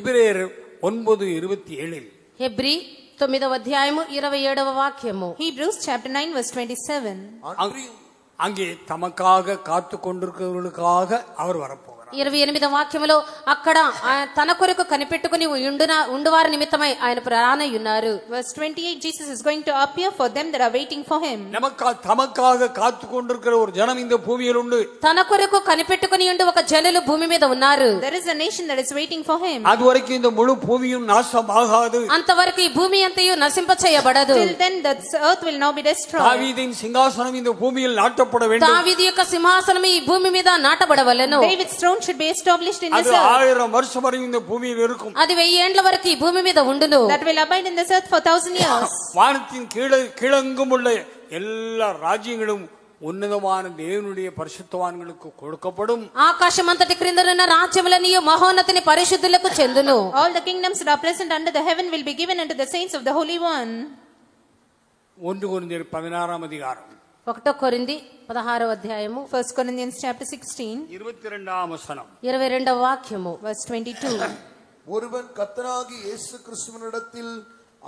எபிரேயர் 9:27 హెబ్రీ 9వ అధ్యాయము 27వ వాక్యము. Hebrews chapter 9 verse 27. அங்கே தமக்காக காத்து கொண்டிருக்கிறவர்களுக்காக அவர் வரப்போகிறார். 28వ వాక్యములో అక్కడ తన కొరకు కనిపెట్టుకుని ఉండువారి నిమిత్తమై ఆయన రానయ్యున్నారు. Verse 28, Jesus is going to appear for them that are waiting for him. தமக்காக காத்து கொண்டிருக்கிற ஒரு ஜனம் இந்த பூமியில் உண்டு. తన కొరకు కనిపెట్టుకుని ఉండి ఒక జనులు భూమి మీద ఉన్నారు. There is a nation that is waiting for him. அதுவரைக்கும் இந்த முழு பூமியும் நாசமாகாது. అంతవరకు ఈ భూమి అంతయు నశింపచేయబడదు. Till then the earth will now be destroyed. தாவீதின் சிங்காசனம் இந்த பூமியில் நாட்டப்பட வேண்டும். దావీదు యొక్క సింహాసనం ఈ భూమి మీద నాటబడవలెను. David's throne should be established in this அது earth. 1000 வருஷம் வரை இந்த பூமியில் இருக்கும். అది 1000 ఏండ్ల వరకు ఈ భూమి మీద ఉండును. That will abide in this earth for 1000 years. வானத்தின் கீழெங்கும் உள்ள எல்லா ராஜ்யங்களும் ఉన్నతమైన దేవునుடைய పరిశుద్ధవాన్களுக்கு கொடுக்கப்படும். ఆకాశమంతటి క్రిందనున్న రాజ్యములన్నీ మహోన్నతిని పరిశుద్ధులకు చెందును. All the kingdoms that are present under the heaven will be given unto the saints of the Holy One. 1 கொரிந்தியர் 16 அதிகாரம் 1 కొరింథీ 16వ అధ్యాయము 1 Corinthians chapter 16 22 வசனம் 22వ వాక్యము. verse 22. ஒருவன் கர்த்தராகிய இயேசு கிறிஸ்துவினிடத்தில்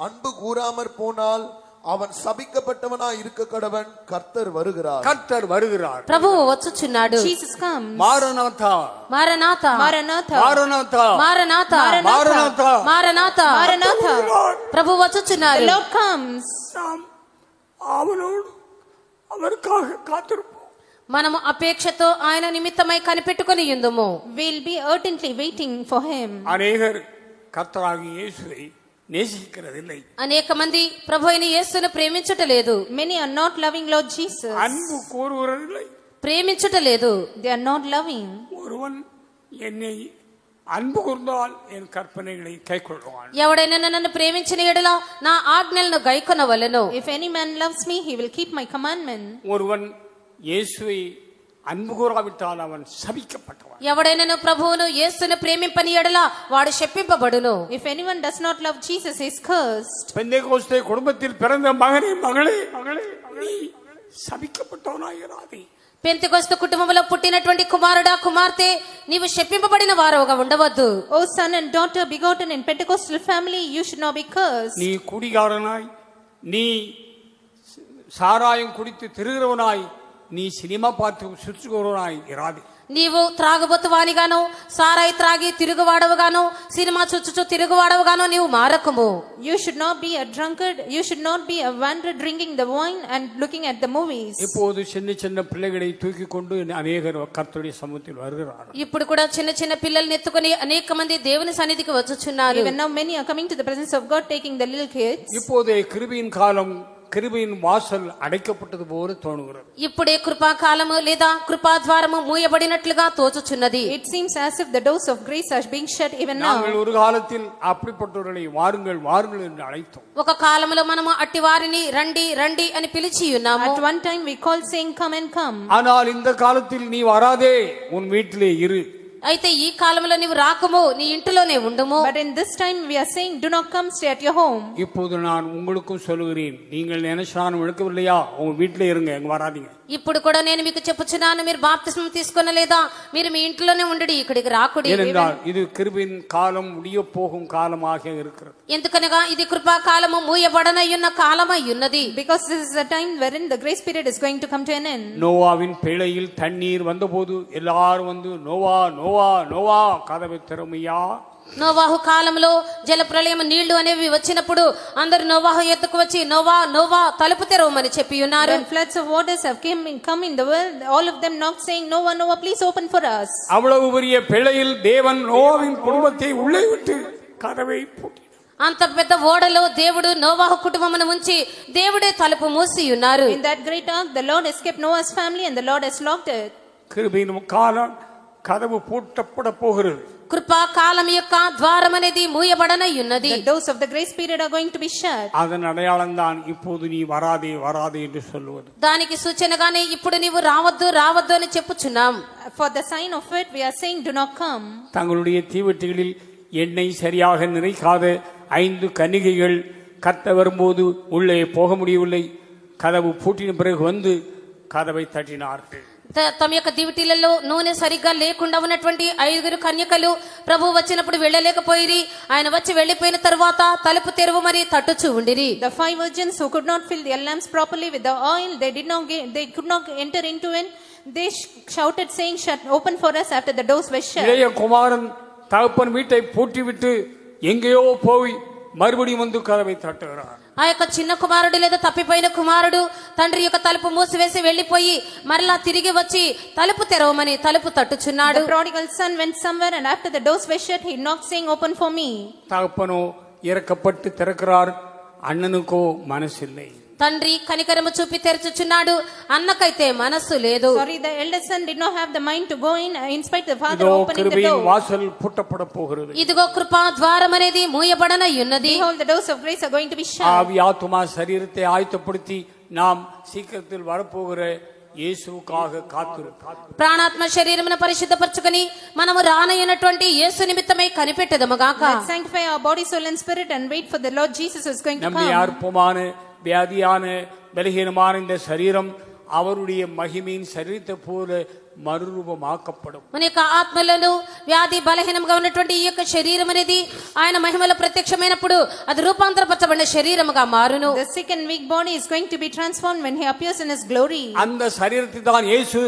அன்பு கூறாமற் போனால் அவன் சபிக்கப்பட்டவனாய் இருக்க கடவன். கர்த்தர் வருகிறார். கர்த்தர் வருகிறார். ప్రభువు వచ్చుచున్నాడు. Jesus comes. Maranatha Maranatha Maranatha. Maranatha Maranatha Maranatha Maranatha Maranatha. ప్రభువు The వచ్చుచున్నారు. Lord comes. நாம் அவனோடு அவருக்காக காத்திருப்போம். మనము అపేక్షతో ఆయన నిమిత్తమై కనిపెట్టుకొని యుందుము. We'll be urgently waiting for him. அநேகர் கர்த்தராகிய இயேசுவை நேசிக்கிறதில்லை. అనేక మంది ప్రభు అయిన యేసును ప్రేమించుటలేదు. Many are not loving Lord Jesus. அன்பு கூறுவதில்லை. ప్రేమించుటలేదు. They are not loving. ஒருவன் என்னை அன்பு கூர்ந்தால் என் கற்பனைகளை கைக்கொள்வான். ఎవడైనా నన్ను ప్రేమించిన యెడల నా ఆజ్ఞలను గైకొనవలెను. If any man loves me, he will keep my commandment. ஒருவன் இயேசுவை அன்பு கூறாவிட்டால் அவன் சபிக்கப்பட்டவன். ఎవడైనా ప్రభువును యేసును ప్రేమింపని ఎడల వాడు శపింపబడును. If anyone does not love Jesus, he is cursed. Pentecost குடும்பத்தில் பிறந்த மகனே மகளே மகளே சபிக்கப்பட்டவனாயிராதே. పెంతెకొస్తు కుటుంబంలో పుట్టినటువంటి కుమారుడా కుమార్తె నీవు శపింపబడిన వారుగా ఉండవద్దు. O son and daughter begotten in Pentecostal family, you should not be cursed. நீ குடிகாரனாய், நீ சாராயம் குடித்து திரிகிறவனாய், நீ சினிமா பார்த்து சுற்றுகிறவனாய் இராதே. నీవు త్రాగుబోతువానిగాను, సారాయి త్రాగి తిరుగువాడవుగాను, సినిమా చుచ్చు తిరుగువాడవుగాను నీవు మారకము. You should not be a drunkard. You should not be a wanderer drinking the wine and looking at the movies. இப்போது சின்ன சின்ன பிள்ளைகளை தூக்கி கொண்டு அநேகர் கர்த்தருடைய சமூகத்தில் வருகிறார்கள். ఇప్పుడు కూడా చిన్న చిన్న పిల్లల్ని ఎత్తుకొని అనేక మంది దేవుని సన్నిధికి వచ్చుచున్నారు. Even now many are coming to the presence of God taking the little kids. இப்போதே கிருபையின் காலம், கிருபையின் வாசல் அடைக்கப்பட்டது போல தோணுகிறது. ఇప్పుడే కృపాకాలము లేదా కృపాద్వారము మూయబడినట్లుగా తోచుచున్నది. It seems as if the doors of grace are being shut even now. நாங்கள் ஒரு காலத்தில் அப்படிப்பட்டவர்களை வாருங்கள் வாருங்கள் என்று அழைத்தோம். ఒక కాలములో మనము అట్టి వారిని రండి రండి అని పిలిచి ఉన్నాము. At one time we called saying come and come. ஆனால் இந்த காலத்தில் நீ வராதே, உன் வீட்டிலே இரு. అయితే ఈ కాలంలో నీవు రాకము, నీ ఇంటిలోనే ఉండుము. But in this time we are saying do not come, stay at your home. இப்போது நான் உங்களுக்கும் சொல்லுகிறேன், நீங்கள் ஞானஸ்நானம் எடுக்கவில்லையா, உங்க வீட்டிலே இருங்க, எங்க வராதீங்க. ఇప్పుడు కూడా నేను మీకు చెప్పుచున్నాను, మీరు బాప్తిస్మం తీసుకొనలేదా, మీరు మీ ఇంట్లోనే ఉండి ఇక్కడికి రాకుడి. ஏனென்றால் இது கிருபையின் காலம், முடிய போகும் காலமாக இருக்கிறது. ఎందుకనగా ఇది కృపా కాలము, మూయబడనయున్న కాలమై ఉన్నది. Because this is a time wherein the grace period is going to come to an end. நோவாவின் பேழையில் தண்ணீர் வந்தபோது எல்லாரும் வந்து நோவா நோவா நோவா கதவை திறமையா. నోవాహు కాలంలో జలప్రళయం నీళ్లు అనేవి వచ్చినప్పుడు అందరు నోవాహు ఎత్తుకు వచ్చి నోవా నోవా తలుపు తెరవమని చెప్పి ఉన్నారు. When floods of waters have come in the world, all of them knocked saying Noah, Noah, please open for us. அவ்வளவு பெரிய பேழையில் தேவன் நோவாவின் குடும்பத்தை உள்ளே விட்டு கதவை பூட்டி. అంత పెద్ద ఓడలో దేవుడు నోవాహు కుటుంబమును ఉంచి దేవుడే తలుపు మూసి ఉన్నారు. In that great ark, the Lord has kept Noah's family and the Lord has locked it. கிருபையின் காலம் கதவு பூட்டப்பட போகிறது. కృపా కాలం యొక్క ద్వారం అనేది మూయబడనై ఉన్నది. The doors of the grace period are going to be shut. அதன் அடையாளம் தான் இப்போது நீ வராதே வராதே என்று சொல்லுவது. దానికి సూచనగానే ఇప్పుడు నీవు రావద్దు రావద్దు అని చెప్పుచున్నాం. For the sign of it, we are saying do not come. தங்களுடைய தீவெட்டிகளில் எண்ணெய் சரியாக நிறைக்காத 5 கன்னிகைகள் கர்த்தர் வரும்போது உள்ளே போக முடியவில்லை. கதவு பூட்டின பிறகு வந்து கதவை தட்டினார்கள். తమ యొక్క దివిటీలలో నూనె సరిగ్గా లేకుండా ఉన్నటువంటి 5 కన్యకలు ప్రభు వచ్చినప్పుడు వెళ్ళలేకపోయిరి. ఆయన వచ్చి వెళ్లిపోయిన తరువాత తలుపు తెరవమని తట్టుచూ ఉండిరి. The 5 virgins who could not fill their lamps properly with the oil, they could not enter into it. They shouted saying, "Shut, open for us," after the doors were shut. இளைய குமாரன் தகப்பன் வீட்டை பூட்டிவிட்டு எங்கேயோ போய் மறுபடியும் வந்து கதவை தட்டுகிறார். ఆ యొక్క చిన్న కుమారుడు లేదా తప్పిపోయిన కుమారుడు తండ్రి యొక్క తలుపు మూసివేసి వెళ్లిపోయి మరలా తిరిగి వచ్చి తలుపు తెరవమని తలుపు తట్టుచున్నాడు. The prodigal son went somewhere and after the doors were shut, he knocked saying, "Open for me." தகப்பனோ இறக்கப்பட்டு திறக்கிறார், அண்ணனுக்கோ மனசில்லை. తండ్రి కనికరము చూపి తెరచుచున్నాడు, అన్నకైతే మనస్సు లేదు. Sorry, the eldest son did not have the mind to go in spite the father இதோ opening the கிருபையின் door. வாசல் பூட்டப்பட போகிறது. ఇదిగో కృపా ద్వారం అనేది మూయబడనై ఉన్నది. Behold, the doors of grace are going to be shut. ஆவி ஆத்துமா சரீரத்தை ஆயத்தப்படுத்தி நாம் சீக்கிரத்தில் வரப்போகிற యేసువుకాக కాతురు. ప్రాణాత్మ శరీరమును పరిశుద్ధపరచుకొని మనము రానయ్యున్నటువంటి యేసు నిమిత్తమై కనిపెట్టెదము గాక. Let's sanctify our body, soul and spirit and wait for the Lord Jesus who is going to நம்முடைய come. அற்பமான வியாதியான பலகீனமான இந்த சரீரம் அவருடைய மகிமையின் சரீரத்தை போல మరురూపమాக்கப்படும். మన యొక్క ఆత్మలను వ్యాధి బలహీనంగా ఉన్నటువంటి ఈ యొక్క శరీరం అనేది ఆయన మహిమలో ప్రత్యక్షమైనప్పుడు అది రూపాంతరపరచబడిన శరీరముగా మారును. The sick and weak body is going to be transformed when he appears in his glory. அந்த சரீரத்தை தான் இயேசு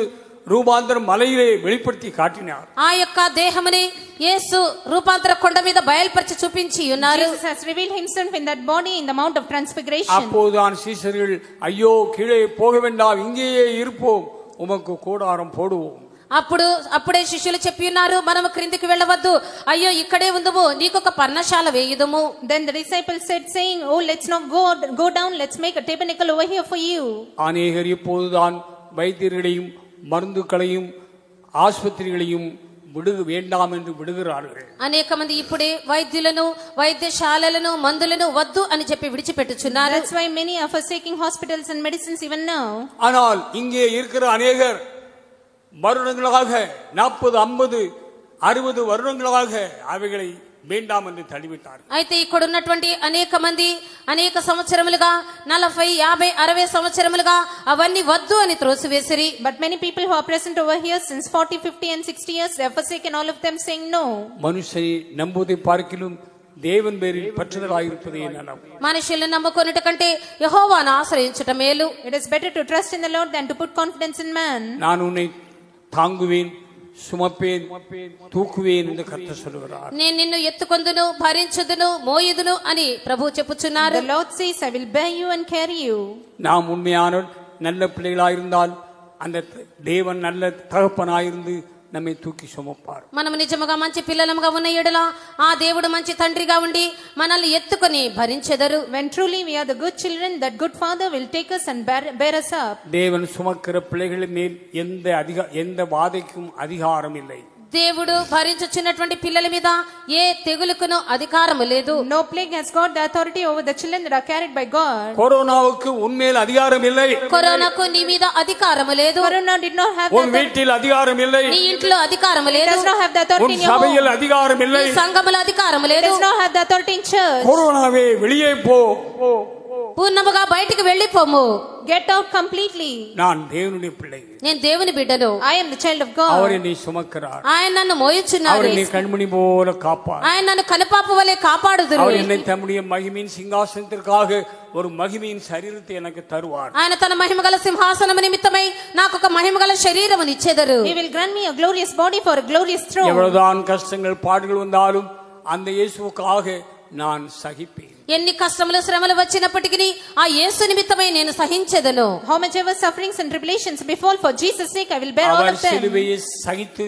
రూపాంతర మలయిలే வெளிப்படுத்தி காட்டினார். ఆ యొక్క దేహముని యేసు రూపాంతర కొండ మీద బయలుపరిచి చూపించి ఉన్నారు. Jesus has revealed himself in that body in the Mount of Transfiguration. அப்போதுதான் சீஷர்கள் ஐயோ கீழே போக வேண்டாம், இங்கேயே இருப்போம், உமக்கு கூடாரம் போடுவோம். అప్పుడే శిష్యులు చెప్పి ఉన్నారు, మనము క్రిందికి వెళ్ళవద్దు, అయ్యో ఇక్కడే ఉందము, నీకొక పర్ణశాల వేయుదుము. Then the disciples said saying, "Oh, let's not go down, let's make a tabernacle over here for you." அநேகர் இப்போதுதான் வைத்தியர்களையும் மருந்துகளையும் ஆஸ்பத்திரிகளையும் விடுக வேண்டாம் என்று விடுகிறார்கள். అనేక మంది ఇప్పుడే వైద్యులను వైద్యశాలలను మందులను వద్దు అని చెప్పి విడిచిపెట్టుచున్నారు. That's why many are forsaking hospitals and medicines even now. ஆனால் இங்கே இருக்கிற அநேகர் வருடங்களாக 40, 50, 60 வருடங்களாக అవిகளை వేండాం అని తడివిటారు. అయితే ఇక్కడ ఉన్నటువంటి అనేక మంది అనేక సంవత్సరములుగా 40, 50, 60 సంవత్సరములుగా అవన్నీ వద్దు అని త్రోసివేసిరి. But many people who are present over here since 40, 50 and 60 years, they have forsaken all of them, saying no. మనుషుని నమ్ముదే పార్కిலும் దేవుని పేరిல் పట్టుదలాగిరుపదే నలం. మనుషులను నమ్ముకొనుట కంటే యెహోవాను ఆశ్రయించుట మేలు. It is better to trust in the Lord than to put confidence in man. நான் உன்னை தாங்குவேன், சுமப்பேன், தூக்குவேன் என்று கர்த்தர் சொல்கிறார். నేను నిన్ను ఎత్తుకొందును, భరించుదును, మోయుదును అని ప్రభువు చెప్పుచున్నారు. The Lord says, I will bear you and carry you. நாம் உண்மையான நல்ல பிள்ளைகளாயிருந்தால் அந்த தேவன் நல்ல தகப்பனாயிருந்து நம்மை தூக்கி சுமப்பார். మనము నిజముగా మంచి పిల్లలముగా ఉన్న ఎడల ఆ దేవుడు మంచి తండ్రిగా ఉండి మనల్ని ఎత్తుకొని భరించెదరు. When truly we are the good children, that good father will take us and bear us up. தேவன் சுமக்கிற பிள்ளைகள் மேல் எந்த வாதைக்கும் அதிகாரம் இல்லை. దేవుడు భరించుచున్నటువంటి పిల్లల మీద ఏ తెగులుకును అధికారము లేదు. No plague has got the authority over the children that are carried by God. கொரோனாவுக்கு உன்மேல் அதிகாரம் இல்லை. కరోనాకు నీ మీద అధికారము లేదు. Corona did not have உன் வீட்டில் அதிகாரம் இல்லை. నీ ఇంట్లో అధికారము లేదు. does not have the authority உன் in your home. சபையில் அதிகாரம் இல்லை. నీ సంఘములో అధికారము లేదు. Does not have the authority in church. கொரோனாவே வெளியே போ. పూర్ణముగా బయటికి వెళ్ళిపోము. Get out completely. நான் தேவனுடைய பிள்ளை. నేను దేవుని బిడ్డను. I am the child of God. அவர் என்னை சுமக்கிறார். ఆయన నన్ను మోయుచున్నారు. அவர் என்னை కణ్మణి போல కాపాడు. ఆయన నన్ను కనుపాప వలె కాపాడుదురు. அவர் என்னை தம்முடைய மகிமையின் சிங்காசனத்திற்காக ஒரு மகிமையின் శరీరத்தை எனக்கு தருவார். ఆయన తన మహిమగల సింహాసనము నిమిత్తమై నాకు ఒక మహిమగల శరీరమును ఇచ్చెదరు. He will grant me a glorious body for a glorious throne. எவ்வளவுதான் கஷ்டங்கள் பாடுகள் வந்தாலும் அந்த இயேசுவுக்காக நான் சகிப்பேன். ఎన్ని కష్టములు శ్రమలు వచ్చినప్పటికీ ఆ యేసు నిమిత్తమై నేను సహించెదను. How much ever sufferings and tribulations befall, for Jesus' sake I will bear all of them. அவர் சிலுவையை சகித்து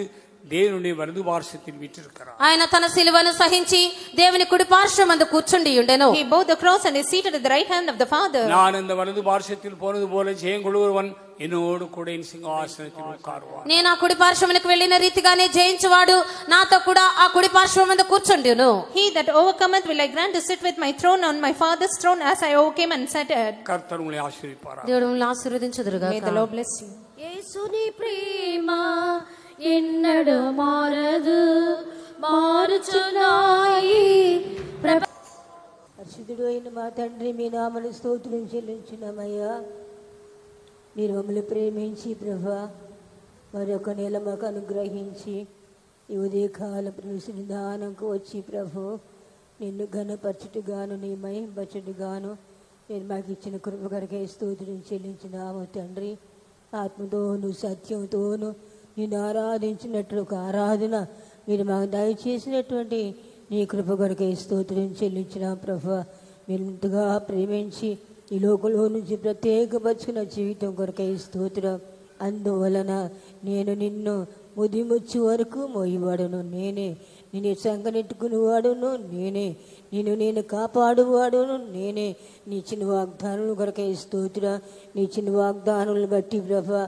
దేవుని వలదు పార్శ్వத்தில் వీటిరుக்கிறார். ఆయన తన సిలువను సహించి దేవుని కుడి పార్శ్వమందు కూర్చుండి ఉండెను. He bore the cross and is seated at the right hand of the Father. நான் இந்த వలదు పార్శ్వத்தில் పోనது పోల జయం కొలువవన్ என்னோடு கூட என் సింహాసనத்தில் ఉట్కారువాన్. నేను ఆ కుడి పార్శ్వమునకు వెళ్ళిన రీతిగానే జయించువాడు నాతో కూడా ఆ కుడి పార్శ్వమందు కూర్చుండును. He that overcometh will I grant to sit with my throne on my Father's throne, as I overcame and sat at. కర్తరు మిమ్మల్ని ఆశీర్వదించును. దేవుడు మిమ్మల్ని ఆశీర్వదించుదురుగాక. May the Lord bless you. యేసుని ప్రేమ ఎన్నడు మారదు, మారుచున్నాయి. పరిశుద్ధుడు అయిన మా తండ్రి, మీ నామను స్తోత్రం చెల్లించున్నామయ్యా. మీరు మమ్మల్ని ప్రేమించి ప్రభా మరొక నెల మాకు అనుగ్రహించి ఈ ఉదయకాలపు నిదానంకు వచ్చి ప్రభు నిన్ను ఘనపరచుటగాను నీ మహింపరచుటగాను నేను మాకు ఇచ్చిన కృప కొరకే స్తోత్రం చెల్లించినాము తండ్రి. ఆత్మతోను సత్యంతోను నేను ఆరాధించినట్లు ఒక ఆరాధన మీరు మాకు దయచేసినటువంటి నీ కృప కొరకే స్తోత్రం చెల్లించినాం ప్రభా. మీరు ఇంతగా ప్రేమించి ఈ లోకంలో నుంచి ప్రత్యేకపరుచుకున్న జీవితం కొరకై స్తోత్రం. అందువలన నేను నిన్ను ముదిముచ్చు వరకు మోయివాడును నేనే, నేను సంగనెట్టుకునేవాడును నేనే, నేను కాపాడువాడును నేనే. నీ చిన్న వాగ్దానుల కొరకై స్తోత్రం. నీ చిన్న వాగ్దానులను బట్టి ప్రభా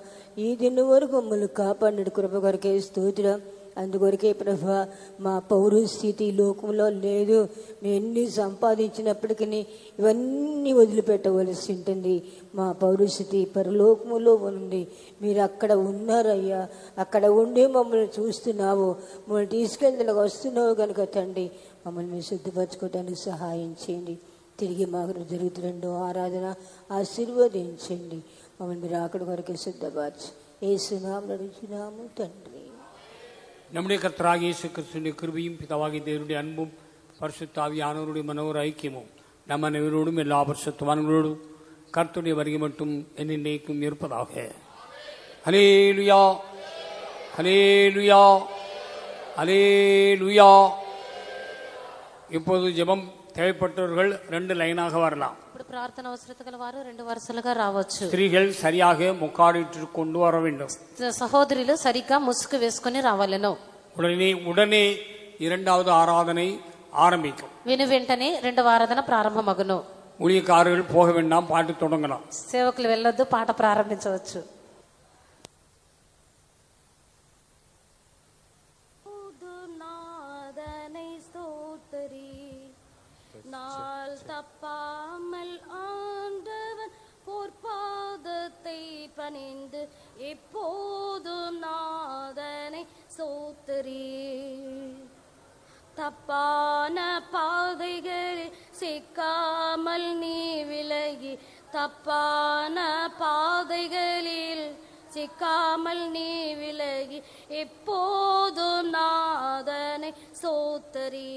ఈ దిన వరకు మమ్మల్ని కాపాడిన కృప కొరకై స్తోత్రం. అందుకొరకే ప్రభా మా పౌరస్థితి లోకంలో లేదు. మేము ఎన్ని సంపాదించినప్పటికీ ఇవన్నీ వదిలిపెట్టవలసి ఉంటుంది. మా పౌరస్థితి పరలోకములో ఉంది. మీరు అక్కడ ఉన్నారయ్యా, అక్కడ ఉండి మమ్మల్ని చూస్తున్నావు, మమ్మల్ని తీసుకెళ్ళడానికి వస్తున్నావు కనుక తండ్రి మమ్మల్ని మీరు శుద్ధపరచుకోవడానికి సహాయం చేయండి. తిరిగి మాకు జరుగుతున్న ఆరాధన ఆశీర్వదించండి. మమ్మల్ని మీరు అక్కడి వరకు సిద్ధపరచు. యేసునామములో నడుచున్నాము తండ్రి. நம்முடைய கர்த்தராகிய இயேசு கிறிஸ்துவின் கிருபையும் பிதாவாகிய தேவனுடைய அன்பும் பரிசுத்த ஆவியானவருடைய மனோர ஐக்கியமும் நம்ம அனைவரோடும் எல்லா பரிசுத்தவான்களோடும் கர்த்தருடைய வருகை மட்டும் என்னைக்கும் இருப்பதாக. ஹல்லேலூயா, ஹல்லேலூயா, ஹல்லேலூயா. இப்போது ஜெபம் தேவைப்பட்டவர்கள் 2 லைனாக வரலாம். ఇప్పుడు ప్రార్థన అవసరత గల వారు 2 వరుసలుగా రావచ్చు. ஸ்திரீகள் சரியாக முக்காடிட்டு கொண்டு வர வேண்டும். సహోదరులు సరిగ్గా ముసుగు వేసుకొని రావాలను. உடனே இரண்டாவது ஆராதனை ஆரம்பிக்கும். విను వెంటనే 2వ ఆరాధన ప్రారంభమగును. ஊழியக்காரர்கள் போக வேண்டாம், பாட்டு தொடங்கலாம். సేవకులు వెళ్ళొద్దు, పాట ప్రారంభించవచ్చు. நாள் தப்பாமல் ஆண்டவன் பொற்பாதத்தை பணிந்து எப்போதும் நான் சோத்தரி. தப்பான பாதைகளில் சிக்காமல் நீ விலகி, தப்பான பாதைகளில் சிக்காமல் நீ விலகி, எப்போதும் நாதனை சோத்தரி.